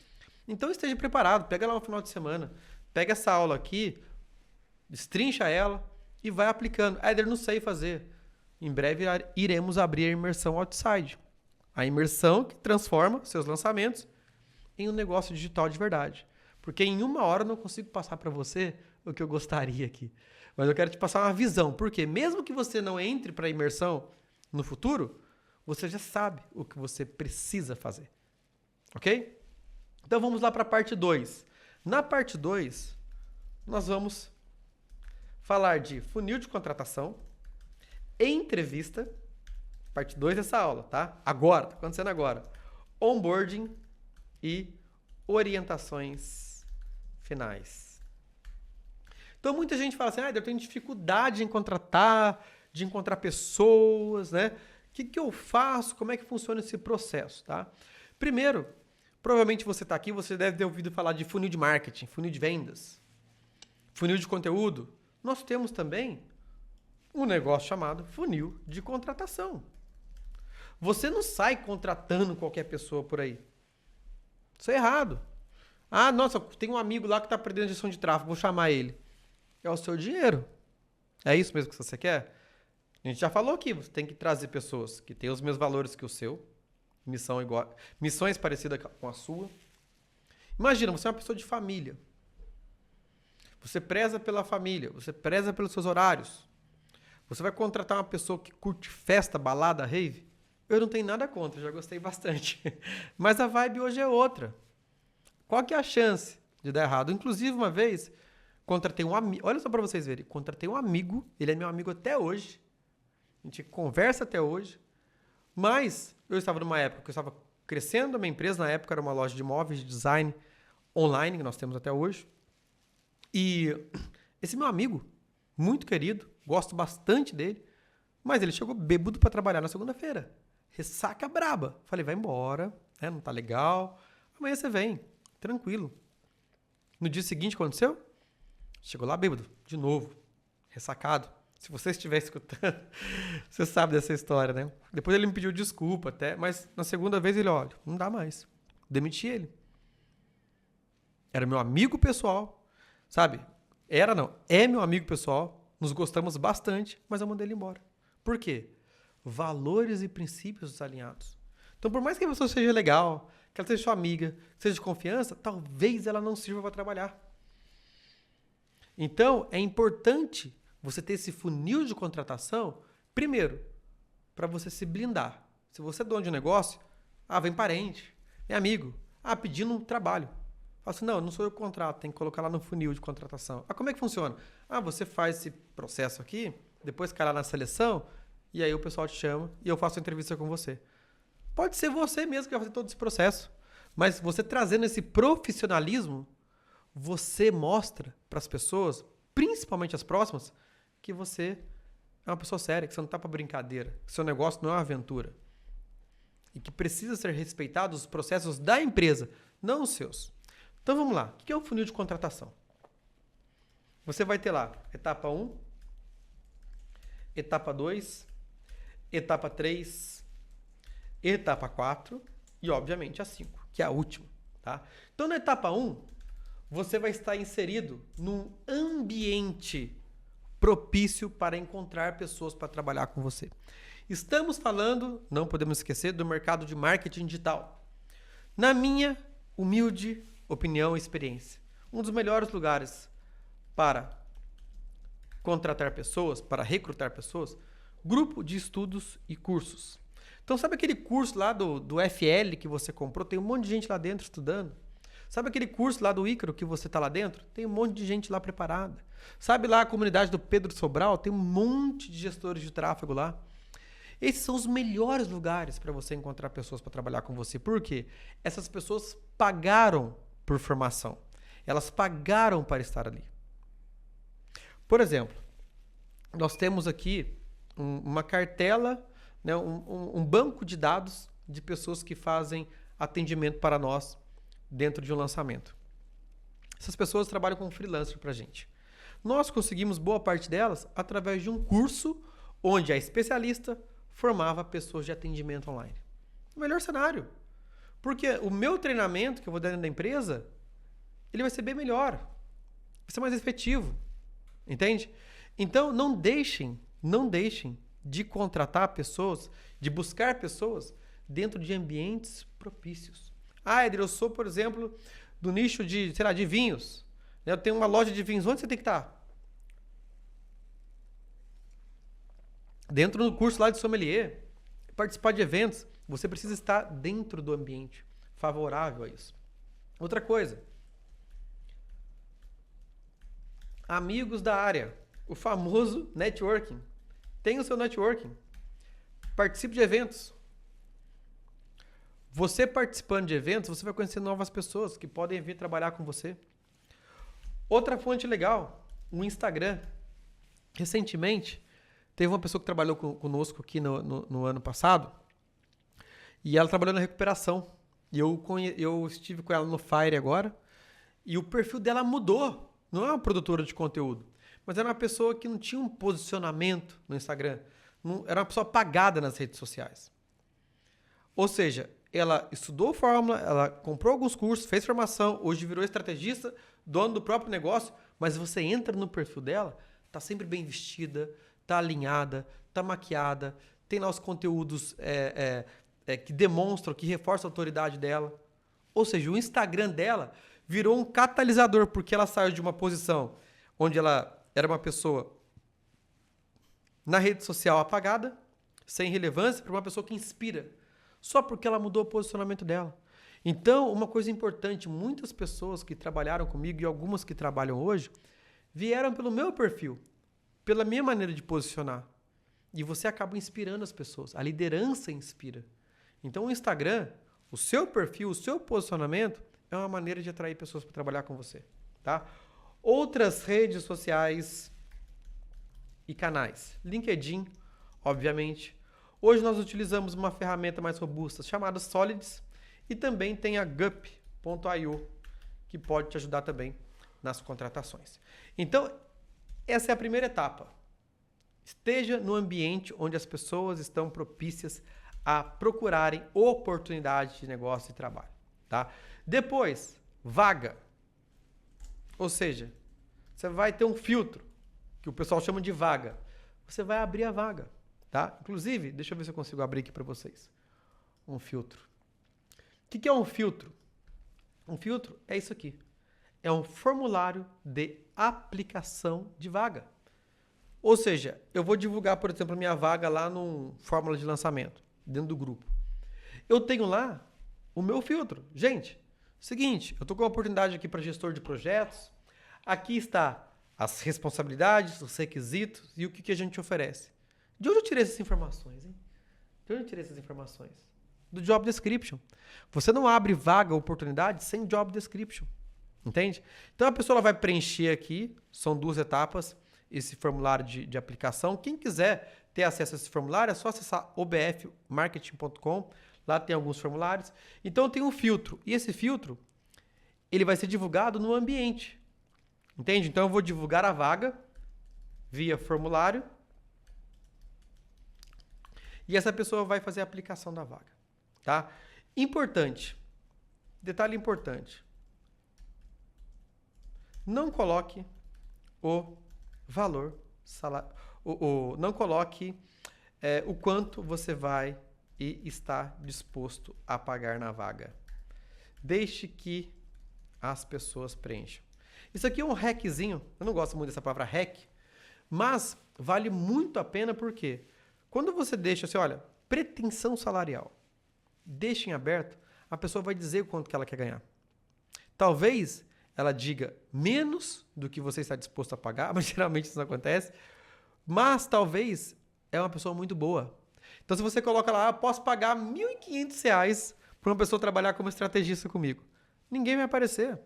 Então esteja preparado. Pega lá no final de semana. Pega essa aula aqui, destrincha ela e vai aplicando. Éder, não sei fazer. Em breve iremos abrir a imersão Outside. A imersão que transforma seus lançamentos em um negócio digital de verdade. Porque em uma hora eu não consigo passar para você o que eu gostaria aqui. Mas eu quero te passar uma visão. Porque mesmo que você não entre para a imersão no futuro, você já sabe o que você precisa fazer. Ok? Então vamos lá para a parte 2. Na parte 2, nós vamos falar de funil de contratação, entrevista, parte 2 dessa aula, tá? Agora, tá acontecendo agora. Onboarding e orientações finais. Então muita gente fala assim, eu tenho dificuldade em contratar, de encontrar pessoas, né? O que eu faço? Como é que funciona esse processo, tá? Primeiro, provavelmente você está aqui, você deve ter ouvido falar de funil de marketing, funil de vendas, funil de conteúdo. Nós temos também um negócio chamado funil de contratação. Você não sai contratando qualquer pessoa por aí. Isso é errado. Ah, nossa, tem um amigo lá que está aprendendo gestão de tráfego, vou chamar ele. É o seu dinheiro. É isso mesmo que você quer? A gente já falou aqui, você tem que trazer pessoas que têm os mesmos valores que o seu, missões parecidas com a sua. Imagina, você é uma pessoa de família. Você preza pela família, você preza pelos seus horários. Você vai contratar uma pessoa que curte festa, balada, rave? Eu não tenho nada contra, já gostei bastante. Mas a vibe hoje é outra. Qual que é a chance de dar errado? Inclusive, uma vez, contratei um amigo. Olha só para vocês verem. Contratei um amigo, ele é meu amigo até hoje. A gente conversa até hoje. Mas eu estava numa época que eu estava crescendo a minha empresa. Na época era uma loja de móveis, de design online, que nós temos até hoje. E esse meu amigo, muito querido, gosto bastante dele, mas ele chegou bêbado para trabalhar na segunda-feira. Ressaca braba. Falei, vai embora, né? Não tá legal. Amanhã você vem, tranquilo. No dia seguinte, o que aconteceu? Chegou lá bêbado, de novo, ressacado. Se você estiver escutando, você sabe dessa história, né? Depois ele me pediu desculpa até, mas na segunda vez ele, olha, não dá mais. Demiti ele. Era meu amigo pessoal, sabe? Era não, é meu amigo pessoal, nos gostamos bastante, mas eu mandei ele embora. Por quê? Valores e princípios desalinhados. Então, por mais que a pessoa seja legal, que ela seja sua amiga, que seja de confiança, talvez ela não sirva para trabalhar. Então, é importante você ter esse funil de contratação, primeiro, para você se blindar. Se você é dono de um negócio, vem parente, é amigo, pedindo um trabalho. Fala assim, não sou eu que contrato, tem que colocar lá no funil de contratação. Como é que funciona? Você faz esse processo aqui, depois cai lá na seleção, e aí o pessoal te chama e eu faço a entrevista com você. Pode ser você mesmo que vai fazer todo esse processo, mas você trazendo esse profissionalismo, você mostra para as pessoas, principalmente as próximas, que você é uma pessoa séria, que você não está para brincadeira, que seu negócio não é uma aventura. E que precisa ser respeitado os processos da empresa, não os seus. Então vamos lá. O que é o funil de contratação? Você vai ter lá etapa 1, etapa 2, etapa 3, etapa 4 e, obviamente, a 5, que é a última. Tá? Então, na etapa 1, você vai estar inserido num ambiente propício para encontrar pessoas para trabalhar com você. Estamos falando, não podemos esquecer, do mercado de marketing digital. Na minha humilde opinião e experiência, um dos melhores lugares para contratar pessoas, para recrutar pessoas, grupo de estudos e cursos. Então, sabe aquele curso lá do FL que você comprou? Tem um monte de gente lá dentro estudando. Sabe aquele curso lá do Ícaro que você está lá dentro? Tem um monte de gente lá preparada. Sabe lá a comunidade do Pedro Sobral? Tem um monte de gestores de tráfego lá. Esses são os melhores lugares para você encontrar pessoas para trabalhar com você. Por quê? Essas pessoas pagaram por formação. Elas pagaram para estar ali. Por exemplo, nós temos aqui uma cartela, né, um banco de dados de pessoas que fazem atendimento para nós dentro de um lançamento. Essas pessoas trabalham como freelancer para a gente. Nós conseguimos boa parte delas através de um curso onde a especialista formava pessoas de atendimento online. O melhor cenário. Porque o meu treinamento que eu vou dar dentro da empresa, ele vai ser bem melhor. Vai ser mais efetivo. Entende? Então, não deixem de contratar pessoas, de buscar pessoas dentro de ambientes propícios. Eder, eu sou, por exemplo, do nicho de, de vinhos. Eu tenho uma loja de vinhos. Onde você tem que estar? Dentro do curso lá de sommelier. Participar de eventos. Você precisa estar dentro do ambiente favorável a isso. Outra coisa. Amigos da área. O famoso networking. Tenha o seu networking. Participe de eventos. Você participando de eventos, você vai conhecer novas pessoas que podem vir trabalhar com você. Outra fonte legal, o Instagram. Recentemente, teve uma pessoa que trabalhou conosco aqui no ano passado e ela trabalhou na recuperação. E eu estive com ela no Fire agora e o perfil dela mudou. Não é uma produtora de conteúdo, mas era uma pessoa que não tinha um posicionamento no Instagram. Era uma pessoa apagada nas redes sociais. Ou seja, ela estudou fórmula, ela comprou alguns cursos, fez formação, hoje virou estrategista, dono do próprio negócio, mas você entra no perfil dela, tá sempre bem vestida, tá alinhada, tá maquiada, tem lá os conteúdos que demonstram, que reforçam a autoridade dela. Ou seja, o Instagram dela virou um catalisador, porque ela saiu de uma posição onde ela era uma pessoa na rede social apagada, sem relevância, para uma pessoa que inspira. Só porque ela mudou o posicionamento dela. Então, uma coisa importante, muitas pessoas que trabalharam comigo e algumas que trabalham hoje, vieram pelo meu perfil, pela minha maneira de posicionar. E você acaba inspirando as pessoas. A liderança inspira. Então, o Instagram, o seu perfil, o seu posicionamento, é uma maneira de atrair pessoas para trabalhar com você. Tá? Outras redes sociais e canais. LinkedIn, obviamente. Hoje nós utilizamos uma ferramenta mais robusta chamada Solids e também tem a Gup.io, que pode te ajudar também nas contratações. Então, essa é a primeira etapa. Esteja no ambiente onde as pessoas estão propícias a procurarem oportunidades de negócio e trabalho. Tá? Depois, vaga. Ou seja, você vai ter um filtro. que o pessoal chama de vaga. Você vai abrir a vaga, tá? Inclusive, deixa eu ver se eu consigo abrir aqui para vocês. Um filtro. O que é um filtro? Um filtro é isso aqui. É um formulário de aplicação de vaga. Ou seja, eu vou divulgar, por exemplo, a minha vaga lá no fórmula de lançamento, dentro do grupo. Eu tenho lá o meu filtro. Gente, seguinte, eu estou com uma oportunidade aqui para gestor de projetos. Aqui está as responsabilidades, os requisitos e o que a gente oferece. De onde eu tirei essas informações, hein? De onde eu tirei essas informações? Do job description. Você não abre vaga, oportunidade sem job description. Entende? Então a pessoa ela vai preencher aqui, são 2 etapas, esse formulário de aplicação. Quem quiser ter acesso a esse formulário é só acessar obfmarketing.com. Lá tem alguns formulários. Então tem um filtro. E esse filtro, ele vai ser divulgado no ambiente. Entende? Então eu vou divulgar a vaga via formulário. E essa pessoa vai fazer a aplicação da vaga. Tá? Importante. Detalhe importante. Não coloque o valor salário. Não coloque o quanto você vai e está disposto a pagar na vaga. Deixe que as pessoas preencham. Isso aqui é um hackzinho. Eu não gosto muito dessa palavra hack, mas vale muito a pena porque quando você deixa assim, olha, pretensão salarial, deixa em aberto, a pessoa vai dizer o quanto que ela quer ganhar. Talvez ela diga menos do que você está disposto a pagar, mas geralmente isso não acontece. Mas talvez é uma pessoa muito boa. Então se você coloca lá, posso pagar R$ 1.500 para uma pessoa trabalhar como estrategista comigo. Ninguém vai aparecer.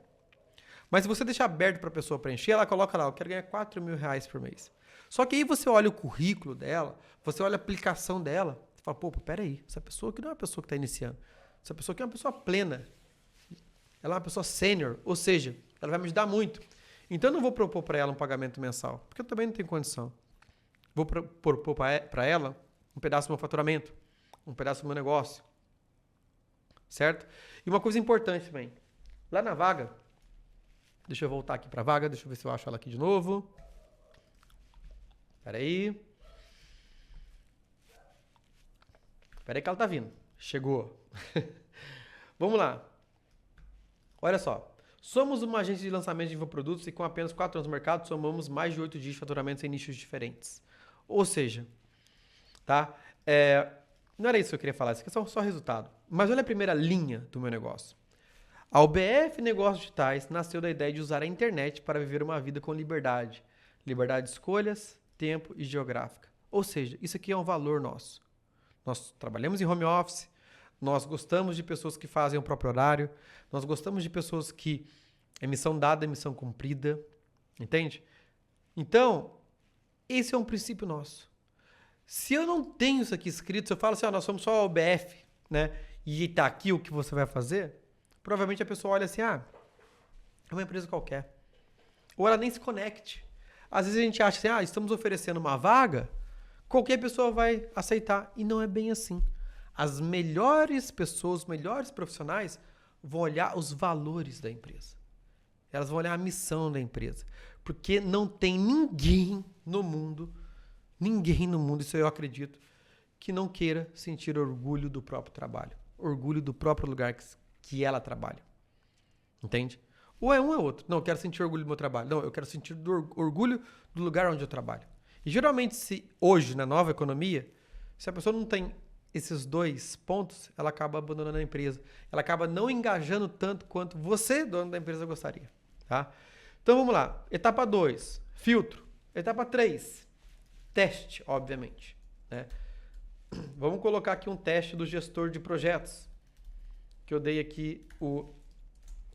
Mas se você deixar aberto para a pessoa preencher, ela coloca lá, eu quero ganhar R$ 4.000 por mês. Só que aí você olha o currículo dela, você olha a aplicação dela, você fala, pô, peraí, essa pessoa aqui não é uma pessoa que está iniciando. Essa pessoa aqui é uma pessoa plena. Ela é uma pessoa sênior, ou seja, ela vai me ajudar muito. Então eu não vou propor para ela um pagamento mensal, porque eu também não tenho condição. Vou propor para ela um pedaço do meu faturamento, um pedaço do meu negócio. Certo? E uma coisa importante também. Lá na vaga, deixa eu voltar aqui para a vaga, deixa eu ver se eu acho ela aqui de novo. Espera aí. Espera aí que ela tá vindo. Chegou. Vamos lá. Olha só. Somos uma agência de lançamento de infoprodutos e com apenas 4 anos no mercado, somamos mais de 8 dias de faturamento em nichos diferentes. Ou seja, tá? Não era isso que eu queria falar, isso aqui é só resultado. Mas olha a primeira linha do meu negócio. A UBF Negócios Digitais nasceu da ideia de usar a internet para viver uma vida com liberdade. Liberdade de escolhas, tempo e geográfica. Ou seja, isso aqui é um valor nosso. Nós trabalhamos em home office, nós gostamos de pessoas que fazem o próprio horário, nós gostamos de pessoas que é missão dada, é missão cumprida, entende? Então, esse é um princípio nosso. Se eu não tenho isso aqui escrito, se eu falo assim, nós somos só a OBF, né? E tá aqui o que você vai fazer, provavelmente a pessoa olha assim, é uma empresa qualquer. Ou ela nem se conecte. Às vezes a gente acha assim, estamos oferecendo uma vaga, qualquer pessoa vai aceitar. E não é bem assim. As melhores pessoas, os melhores profissionais vão olhar os valores da empresa. Elas vão olhar a missão da empresa. Porque não tem ninguém no mundo, isso eu acredito, que não queira sentir orgulho do próprio trabalho. Orgulho do próprio lugar que ela trabalha. Entende? Ou é um ou é outro. Não, eu quero sentir orgulho do meu trabalho. Não, eu quero sentir orgulho do lugar onde eu trabalho. E geralmente, se hoje, na nova economia, se a pessoa não tem esses 2 pontos, ela acaba abandonando a empresa. Ela acaba não engajando tanto quanto você, dono da empresa, gostaria. Tá? Então, vamos lá. Etapa 2, filtro. Etapa 3, teste, obviamente. Né? Vamos colocar aqui um teste do gestor de projetos, que eu dei aqui o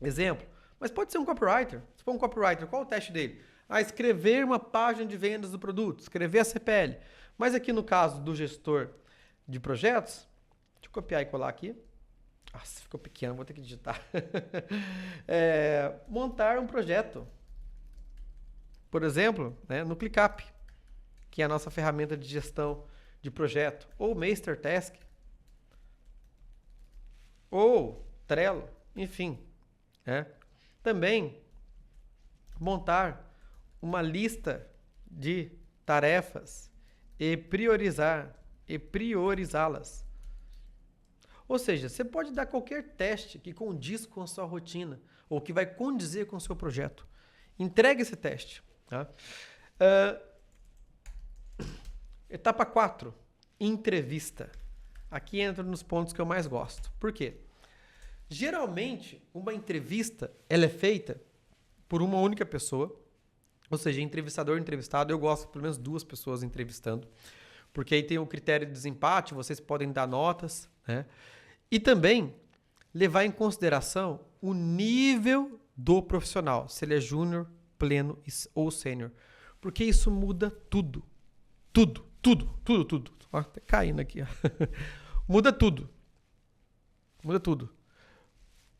exemplo. Mas pode ser um copywriter. Se for um copywriter, qual é o teste dele? Escrever uma página de vendas do produto, escrever a CPL. Mas aqui no caso do gestor de projetos, deixa eu copiar e colar aqui. Nossa, ficou pequeno, vou ter que digitar. Montar um projeto. Por exemplo, né, no ClickUp, que é a nossa ferramenta de gestão de projeto. Ou MasterTask. Ou Trello, enfim. Também montar uma lista de tarefas e priorizá-las. Ou seja, você pode dar qualquer teste que condiz com a sua rotina ou que vai condizer com o seu projeto. Entregue esse teste. Tá? Etapa 4, entrevista. Aqui entra nos pontos que eu mais gosto. Por quê? Geralmente, uma entrevista ela é feita por uma única pessoa, ou seja, entrevistador e entrevistado. Eu gosto de pelo menos 2 pessoas entrevistando, porque aí tem o critério de desempate, vocês podem dar notas, né? E também levar em consideração o nível do profissional, se ele é júnior, pleno ou sênior, porque isso muda tudo. Tudo. Ó, tá caindo aqui. Ó. Muda tudo.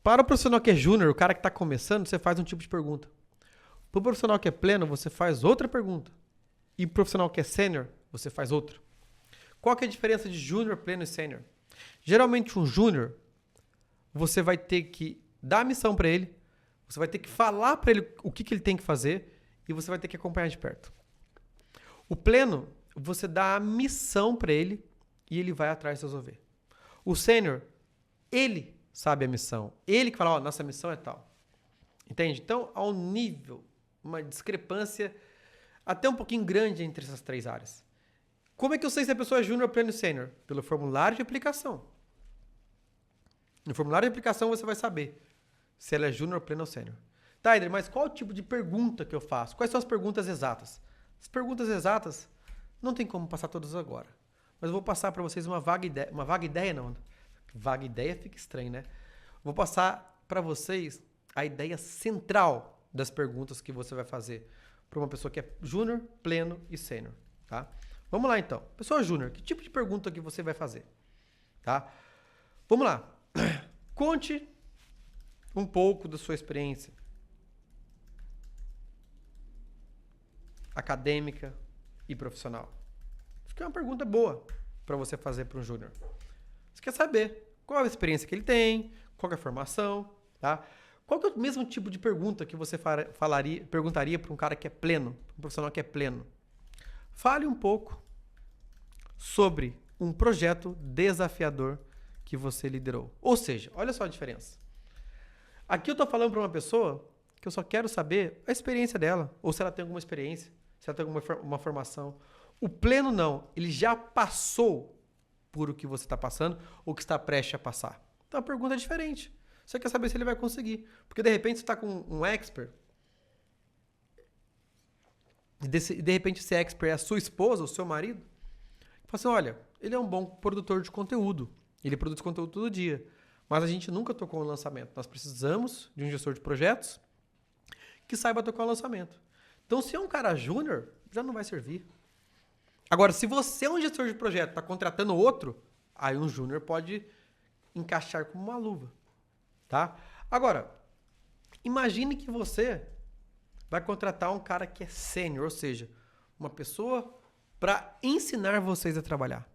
Para o profissional que é júnior, o cara que está começando, você faz um tipo de pergunta. Para o profissional que é pleno, você faz outra pergunta. E para o profissional que é sênior, você faz outra. Qual que é a diferença de júnior, pleno e sênior? Geralmente um júnior, você vai ter que dar a missão para ele, você vai ter que falar para ele o que ele tem que fazer e você vai ter que acompanhar de perto. O pleno, você dá a missão para ele e ele vai atrás de resolver. O sênior, ele sabe a missão. Ele que fala, nossa missão é tal. Entende? Então, há um nível, uma discrepância até um pouquinho grande entre essas 3 áreas. Como é que eu sei se a pessoa é júnior, pleno e sênior? Pelo formulário de aplicação. No formulário de aplicação você vai saber se ela é júnior, pleno ou sênior. Tá, Eder, mas qual o tipo de pergunta que eu faço? Quais são as perguntas exatas? As perguntas exatas não tem como passar todas agora. Mas eu vou passar para vocês uma vaga ideia. Uma vaga ideia não. Vaga ideia fica estranho, né? Vou passar para vocês a ideia central das perguntas que você vai fazer para uma pessoa que é júnior, pleno e sênior, tá? Vamos lá então. Pessoa júnior, que tipo de pergunta que você vai fazer? Tá? Vamos lá. Conte um pouco da sua experiência acadêmica e profissional. Acho que é uma pergunta boa para você fazer para um júnior. Você quer saber qual é a experiência que ele tem, qual é a formação, tá? Qual que é o mesmo tipo de pergunta que você perguntaria para um cara que é pleno, um profissional que é pleno? Fale um pouco sobre um projeto desafiador que você liderou. Ou seja, olha só a diferença. Aqui eu estou falando para uma pessoa que eu só quero saber a experiência dela, ou se ela tem alguma experiência, se ela tem alguma formação. O pleno não, ele já passou por o que você está passando ou que está prestes a passar. Então a pergunta é diferente. Você quer saber se ele vai conseguir. Porque de repente você está com um expert e de repente esse expert é a sua esposa, o seu marido. Fala assim, olha, ele é um bom produtor de conteúdo. Ele produz conteúdo todo dia. Mas a gente nunca tocou no lançamento. Nós precisamos de um gestor de projetos que saiba tocar o lançamento. Então, se é um cara júnior, já não vai servir. Agora, se você é um gestor de projeto, está contratando outro, aí um júnior pode encaixar como uma luva. Tá? Agora, imagine que você vai contratar um cara que é sênior, ou seja, uma pessoa para ensinar vocês a trabalhar.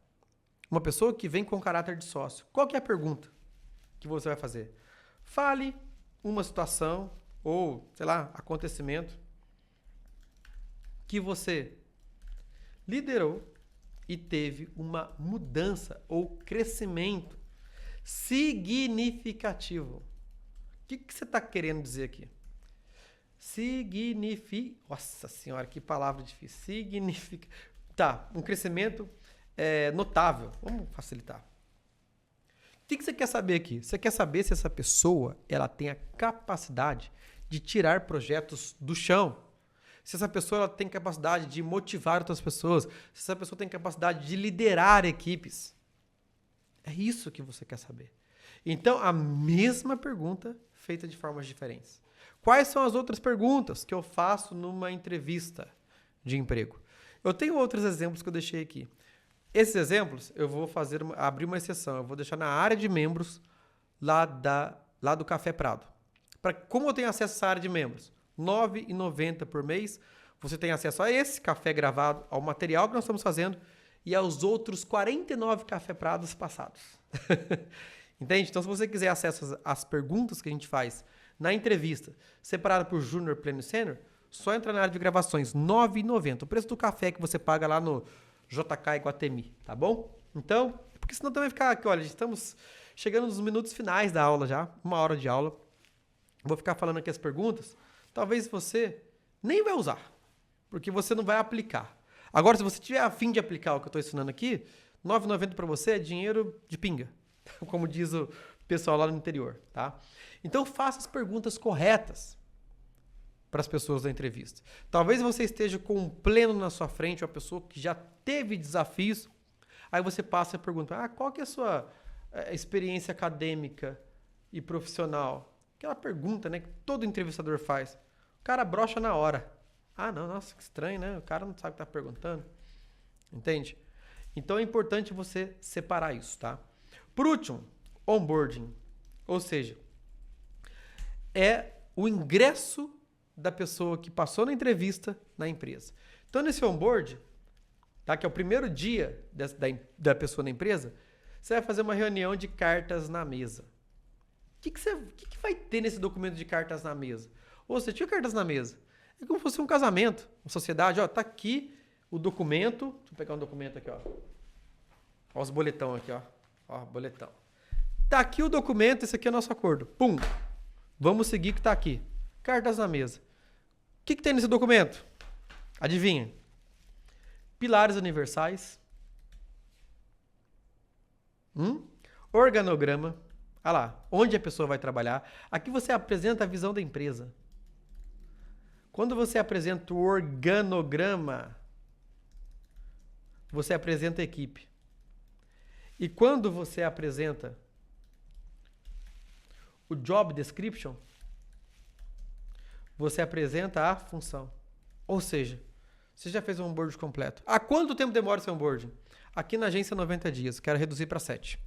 Uma pessoa que vem com caráter de sócio. Qual que é a pergunta que você vai fazer? Fale uma situação ou, sei lá, acontecimento que você liderou e teve uma mudança ou crescimento significativo. O que você está querendo dizer aqui? Nossa senhora, que palavra difícil. Significa. Tá, um crescimento notável. Vamos facilitar. O que você quer saber aqui? Você quer saber se essa pessoa ela tem a capacidade de tirar projetos do chão. Se essa pessoa ela tem capacidade de motivar outras pessoas. Se essa pessoa tem capacidade de liderar equipes. É isso que você quer saber. Então, a mesma pergunta feita de formas diferentes. Quais são as outras perguntas que eu faço numa entrevista de emprego? Eu tenho outros exemplos que eu deixei aqui. Esses exemplos, eu vou abrir uma exceção. Eu vou deixar na área de membros lá do Café Prado. Como eu tenho acesso a essa área de membros? R$ 9,90 por mês. Você tem acesso a esse café gravado, ao material que nós estamos fazendo e aos outros 49 Café Prados passados. Entende? Então, se você quiser acesso às perguntas que a gente faz na entrevista, separada por júnior, pleno e sênior, Só entrar na área de gravações, R$ 9,90. O preço do café que você paga lá no JK Iguatemi, tá bom? Então, porque senão também ficar aqui, olha, estamos chegando nos minutos finais da aula já, 1 hora de aula. Vou ficar falando aqui as perguntas. Talvez você nem vai usar, porque você não vai aplicar. Agora, se você tiver a fim de aplicar o que eu estou ensinando aqui, R$ 9,90 para você é dinheiro de pinga, como diz o pessoal lá no interior, tá? Então, faça as perguntas corretas para as pessoas da entrevista. Talvez você esteja com um pleno na sua frente, uma pessoa que já teve desafios, aí você passa e pergunta, qual que é a sua experiência acadêmica e profissional? Aquela pergunta, né, que todo entrevistador faz. O cara brocha na hora. Não, nossa, que estranho, né? O cara não sabe o que está perguntando. Entende? Então é importante você separar isso, tá? Por último, onboarding. Ou seja, é o ingresso da pessoa que passou na entrevista na empresa. Então, nesse onboard, tá, que é o primeiro dia da pessoa na empresa, você vai fazer uma reunião de cartas na mesa. O que vai ter nesse documento de cartas na mesa? Ou você tinha cartas na mesa? É como se fosse um casamento, uma sociedade. Ó, tá aqui o documento. Deixa eu pegar um documento aqui, ó. Ó os boletão aqui, ó. Ó, boletão. Tá aqui o documento, esse aqui é o nosso acordo. Pum. Vamos seguir o que tá aqui. Cartas na mesa. O que tem nesse documento? Adivinha? Pilares universais. Organograma. Olha lá, onde a pessoa vai trabalhar. Aqui você apresenta a visão da empresa. Quando você apresenta o organograma, você apresenta a equipe. E quando você apresenta o job description, você apresenta a função. Ou seja, você já fez um onboarding completo. Há quanto tempo demora o seu onboarding? Aqui na agência, 90 dias. Quero reduzir para 7.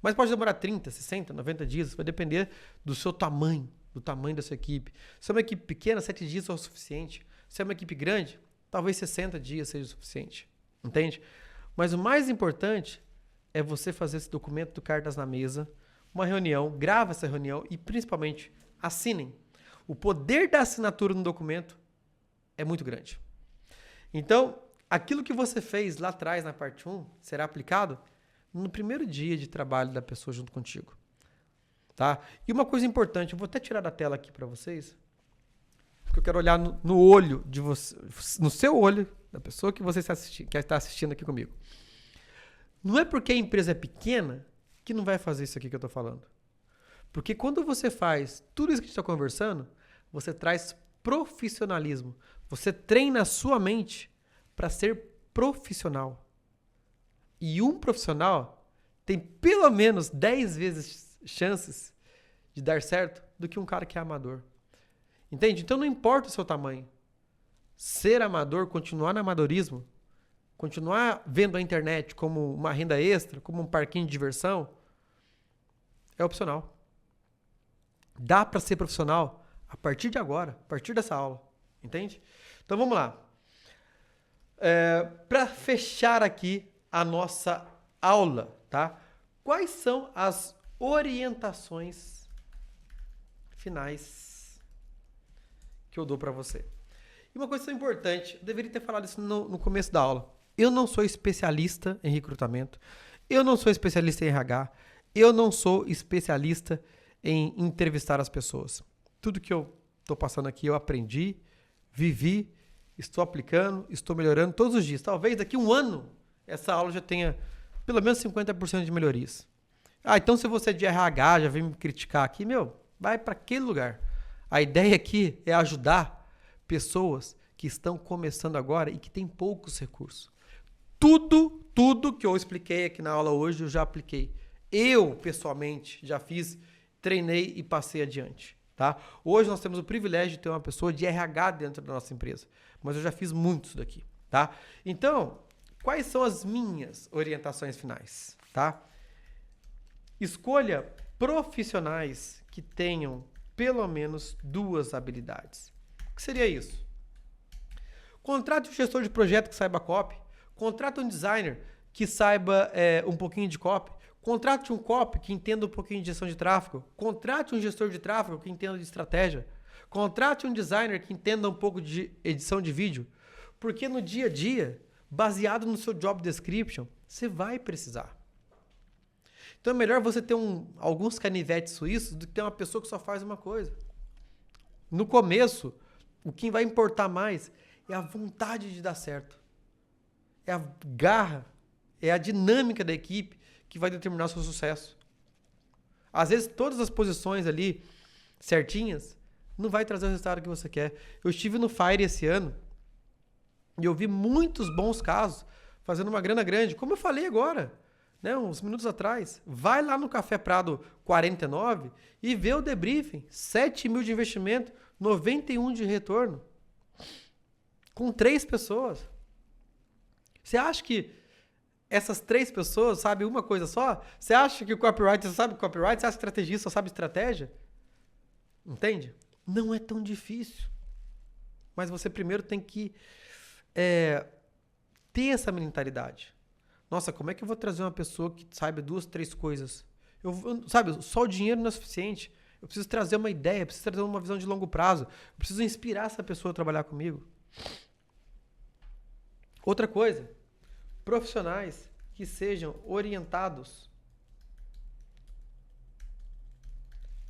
Mas pode demorar 30, 60, 90 dias. Vai depender do seu tamanho, do tamanho da sua equipe. Se é uma equipe pequena, 7 dias é o suficiente. Se é uma equipe grande, talvez 60 dias seja o suficiente. Entende? Mas o mais importante é você fazer esse documento do Cartas na Mesa, uma reunião, grava essa reunião e, principalmente, assinem. O poder da assinatura no documento é muito grande. Então, aquilo que você fez lá atrás, na parte 1, será aplicado no primeiro dia de trabalho da pessoa junto contigo. Tá? E uma coisa importante, eu vou até tirar da tela aqui para vocês, porque eu quero olhar no olho de você, no seu olho, da pessoa que você está assistindo aqui comigo. Não é porque a empresa é pequena que não vai fazer isso aqui que eu estou falando. Porque quando você faz tudo isso que a gente está conversando, você traz profissionalismo. Você treina a sua mente para ser profissional. E um profissional tem pelo menos 10 vezes chances de dar certo do que um cara que é amador. Entende? Então não importa o seu tamanho. Ser amador, continuar no amadorismo, continuar vendo a internet como uma renda extra, como um parquinho de diversão, é opcional. Dá para ser profissional a partir de agora, a partir dessa aula. Entende? Então vamos lá. Para fechar aqui a nossa aula, tá? Quais são as orientações finais que eu dou para você? E uma coisa importante, eu deveria ter falado isso no começo da aula. Eu não sou especialista em recrutamento, eu não sou especialista em RH, eu não sou especialista em entrevistar as pessoas. Tudo que eu estou passando aqui eu aprendi, vivi, estou aplicando, estou melhorando todos os dias. Talvez daqui a um ano essa aula já tenha pelo menos 50% de melhorias. Então se você é de RH, já vem me criticar aqui, vai para aquele lugar. A ideia aqui é ajudar pessoas que estão começando agora e que têm poucos recursos. Tudo que eu expliquei aqui na aula hoje eu já apliquei. Eu, pessoalmente, já fiz, treinei e passei adiante. Tá? Hoje nós temos o privilégio de ter uma pessoa de RH dentro da nossa empresa. Mas eu já fiz muito isso daqui. Tá? Então, quais são as minhas orientações finais? Tá? Escolha profissionais que tenham pelo menos 2 habilidades. O que seria isso? Contrate um gestor de projeto que saiba copy. Contrate um designer que saiba um pouquinho de copy. Contrate um copy que entenda um pouquinho de gestão de tráfego. Contrate um gestor de tráfego que entenda de estratégia. Contrate um designer que entenda um pouco de edição de vídeo, porque no dia a dia, baseado no seu job description, você vai precisar. Então é melhor você ter alguns canivetes suíços do que ter uma pessoa que só faz uma coisa. No começo, o que vai importar mais é a vontade de dar certo. É a garra, é a dinâmica da equipe que vai determinar o seu sucesso. Às vezes, todas as posições ali certinhas não vai trazer o resultado que você quer. Eu estive no Fire esse ano e eu vi muitos bons casos fazendo uma grana grande, como eu falei agora, né, uns minutos atrás. Vai lá no Café Prado 49 e vê o debriefing. 7 mil de investimento, 91 de retorno. Com 3 pessoas. Você acha que essas 3 pessoas sabem uma coisa só? Você acha que o copywriter só sabe copyright? Você acha que o estrategista só sabe estratégia? Entende? Não é tão difícil. Mas você primeiro tem que ter essa mentalidade. Nossa, como é que eu vou trazer uma pessoa que saiba 2, 3 coisas? Sabe, só o dinheiro não é suficiente. Eu preciso trazer uma ideia, eu preciso trazer uma visão de longo prazo. Eu preciso inspirar essa pessoa a trabalhar comigo. Outra coisa, profissionais que sejam orientados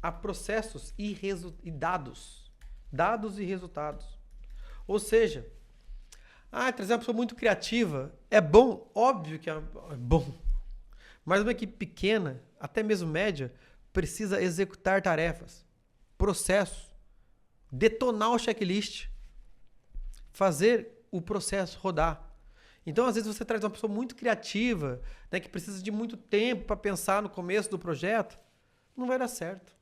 a processos e dados. Dados e resultados. Ou seja, trazer uma pessoa muito criativa é bom, óbvio que é bom. Mas uma equipe pequena, até mesmo média, precisa executar tarefas, processos, detonar o checklist, fazer o processo rodar. Então, às vezes, você traz uma pessoa muito criativa, né, que precisa de muito tempo para pensar no começo do projeto, não vai dar certo.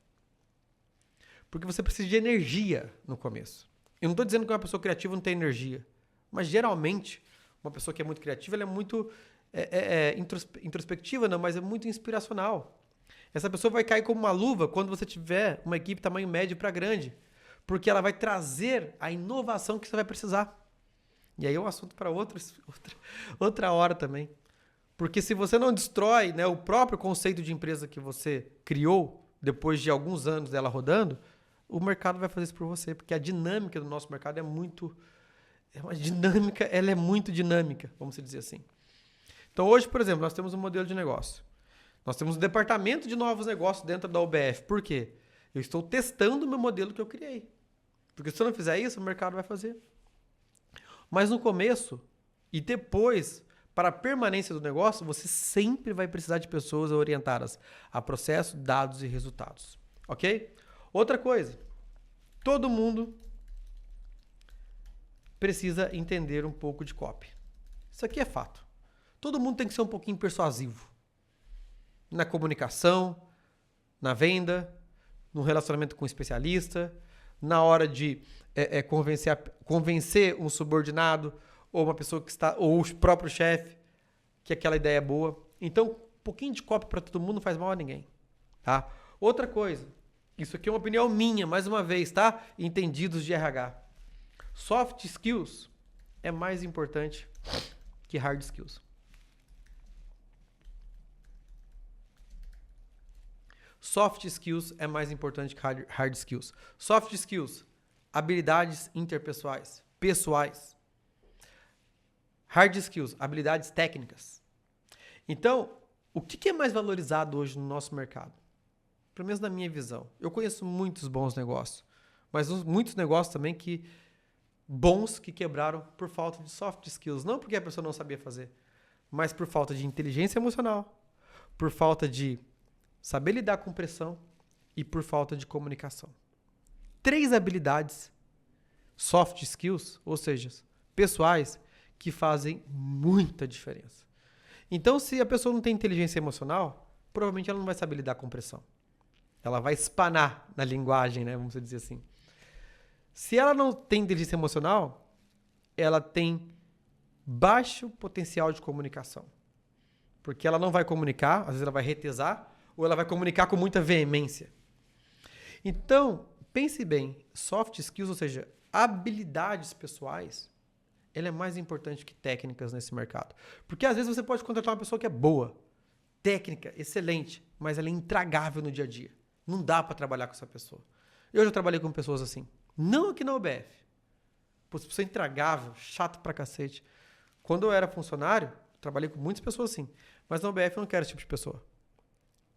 Porque você precisa de energia no começo. Eu não estou dizendo que uma pessoa criativa não tem energia. Mas, geralmente, uma pessoa que é muito criativa, ela é muito introspectiva, não, mas é muito inspiracional. Essa pessoa vai cair como uma luva quando você tiver uma equipe tamanho médio para grande. Porque ela vai trazer a inovação que você vai precisar. E aí é um assunto para outra hora também. Porque se você não destrói, né, o próprio conceito de empresa que você criou, depois de alguns anos dela rodando, o mercado vai fazer isso por você. Porque a dinâmica do nosso mercado é muito dinâmica, vamos dizer assim. Então hoje, por exemplo, nós temos um modelo de negócio. Nós temos um departamento de novos negócios dentro da UBF. Por quê? Eu estou testando o meu modelo que eu criei. Porque se eu não fizer isso, o mercado vai fazer. Mas no começo e depois, para a permanência do negócio, você sempre vai precisar de pessoas orientadas a processo, dados e resultados. Ok? Outra coisa. Todo mundo precisa entender um pouco de copy. Isso aqui é fato. Todo mundo tem que ser um pouquinho persuasivo. Na comunicação, na venda, no relacionamento com o especialista, na hora de convencer um subordinado ou uma pessoa que está, ou o próprio chefe, que aquela ideia é boa. Então, um pouquinho de copy para todo mundo não faz mal a ninguém. Tá? Outra coisa, isso aqui é uma opinião minha, mais uma vez, tá? Entendidos de RH. Soft skills é mais importante que hard skills. Soft skills é mais importante que hard skills. Soft skills, habilidades interpessoais, pessoais. Hard skills, habilidades técnicas. Então, o que é mais valorizado hoje no nosso mercado? Pelo menos na minha visão. Eu conheço muitos bons negócios, mas muitos negócios também bons que quebraram por falta de soft skills. Não porque a pessoa não sabia fazer, mas por falta de inteligência emocional, por falta de saber lidar com pressão e por falta de comunicação. 3 habilidades, soft skills, ou seja, pessoais, que fazem muita diferença. Então, se a pessoa não tem inteligência emocional, provavelmente ela não vai saber lidar com pressão. Ela vai espanar na linguagem, né? Vamos dizer assim. Se ela não tem inteligência emocional, ela tem baixo potencial de comunicação. Porque ela não vai comunicar, às vezes ela vai retesar, ou ela vai comunicar com muita veemência. Então, pense bem, soft skills, ou seja, habilidades pessoais, ela é mais importante que técnicas nesse mercado. Porque às vezes você pode contratar uma pessoa que é boa, técnica, excelente, mas ela é intragável no dia a dia. Não dá para trabalhar com essa pessoa. Eu já trabalhei com pessoas assim. Não aqui na UBF. Pô, se você é intragável, chato pra cacete. Quando eu era funcionário, trabalhei com muitas pessoas assim. Mas na UBF eu não quero esse tipo de pessoa.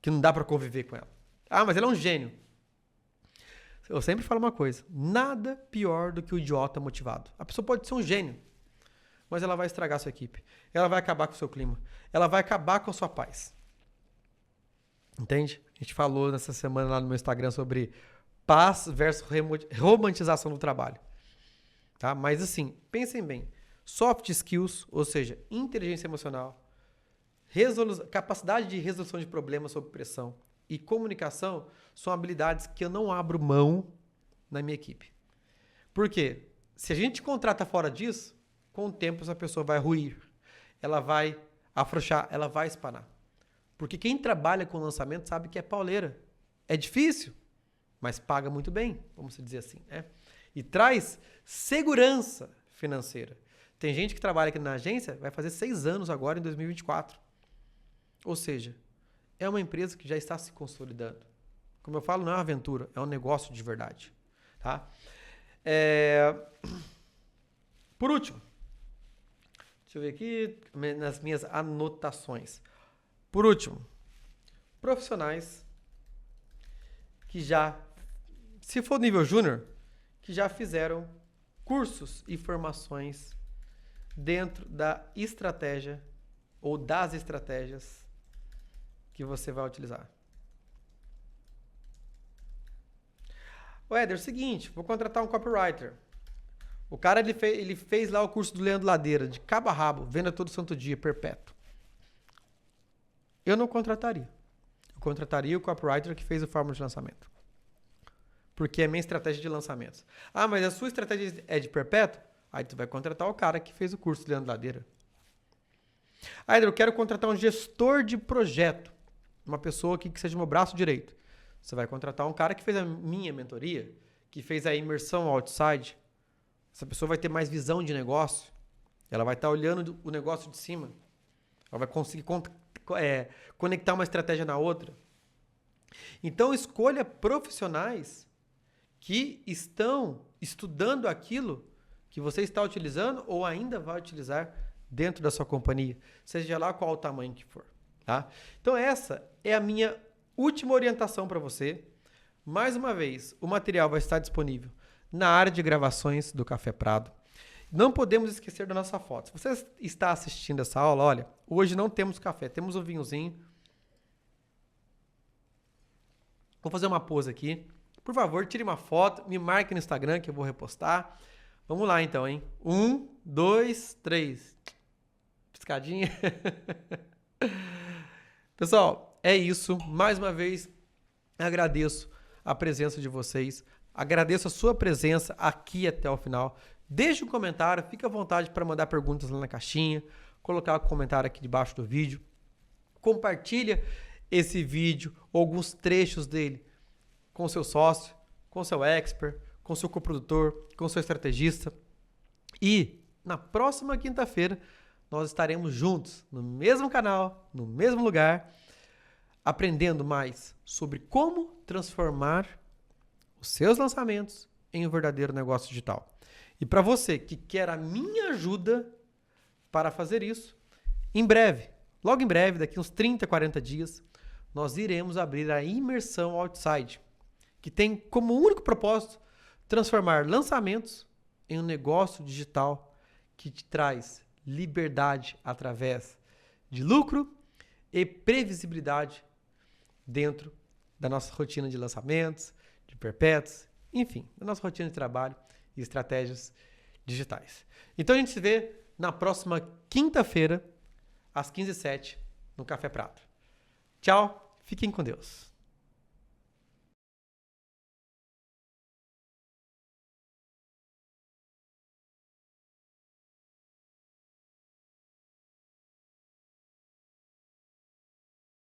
Que não dá pra conviver com ela. Ah, mas ele é um gênio. Eu sempre falo uma coisa. Nada pior do que o idiota motivado. A pessoa pode ser um gênio, mas ela vai estragar a sua equipe. Ela vai acabar com o seu clima. Ela vai acabar com a sua paz. Entende? A gente falou nessa semana lá no meu Instagram sobre paz versus romantização do trabalho. Tá? Mas assim, pensem bem. Soft skills, ou seja, inteligência emocional, capacidade de resolução de problemas sob pressão e comunicação são habilidades que eu não abro mão na minha equipe. Por quê? Se a gente contrata fora disso, com o tempo essa pessoa vai ruir, ela vai afrouxar, ela vai espanar. Porque quem trabalha com lançamento sabe que é pauleira. É difícil, mas paga muito bem, vamos dizer assim, né? E traz segurança financeira. Tem gente que trabalha aqui na agência, vai fazer 6 anos agora em 2024. Ou seja, é uma empresa que já está se consolidando. Como eu falo, não é uma aventura, é um negócio de verdade. Tá? Por último, deixa eu ver aqui nas minhas anotações. Por último, profissionais que já, se for nível júnior, que já fizeram cursos e formações dentro da estratégia ou das estratégias que você vai utilizar. O Éder, é o seguinte, vou contratar um copywriter. O cara ele fez lá o curso do Leandro Ladeira, de cabo a rabo, venda todo santo dia, perpétuo. Eu não contrataria. Eu contrataria o copywriter que fez o fórmula de lançamento. Porque é minha estratégia de lançamentos. Ah, mas a sua estratégia é de perpétuo? Aí tu vai contratar o cara que fez o curso do Leandro Ladeira. Ah, Éder, eu quero contratar um gestor de projeto. Uma pessoa que seja meu braço direito. Você vai contratar um cara que fez a minha mentoria, que fez a imersão outside. Essa pessoa vai ter mais visão de negócio. Ela vai estar olhando o negócio de cima. Ela vai conseguir conectar uma estratégia na outra. Então, escolha profissionais que estão estudando aquilo que você está utilizando ou ainda vai utilizar dentro da sua companhia, seja lá qual o tamanho que for. Tá? Então, essa é a minha última orientação para você. Mais uma vez, o material vai estar disponível na área de gravações do Café Prado. Não podemos esquecer da nossa foto. Se você está assistindo essa aula, olha, hoje não temos café, temos um vinhozinho. Vou fazer uma pose aqui. Por favor, tire uma foto, me marque no Instagram que eu vou repostar. Vamos lá então, hein? 1, 2, 3. Piscadinha. Pessoal, é isso. Mais uma vez, agradeço a presença de vocês. Agradeço a sua presença aqui até o final. Deixe um comentário, fique à vontade para mandar perguntas lá na caixinha, colocar um comentário aqui debaixo do vídeo. Compartilha esse vídeo ou alguns trechos dele com seu sócio, com seu expert, com seu coprodutor, com seu estrategista. E na próxima quinta-feira nós estaremos juntos no mesmo canal, no mesmo lugar, aprendendo mais sobre como transformar os seus lançamentos em um verdadeiro negócio digital. E para você que quer a minha ajuda para fazer isso, em breve, logo em breve, daqui uns 30, 40 dias, nós iremos abrir a imersão Outside, que tem como único propósito transformar lançamentos em um negócio digital que te traz liberdade através de lucro e previsibilidade dentro da nossa rotina de lançamentos, de perpétuos, enfim, da nossa rotina de trabalho e estratégias digitais. Então a gente se vê na próxima quinta-feira, às 15h07, no Café Prado. Tchau, fiquem com Deus.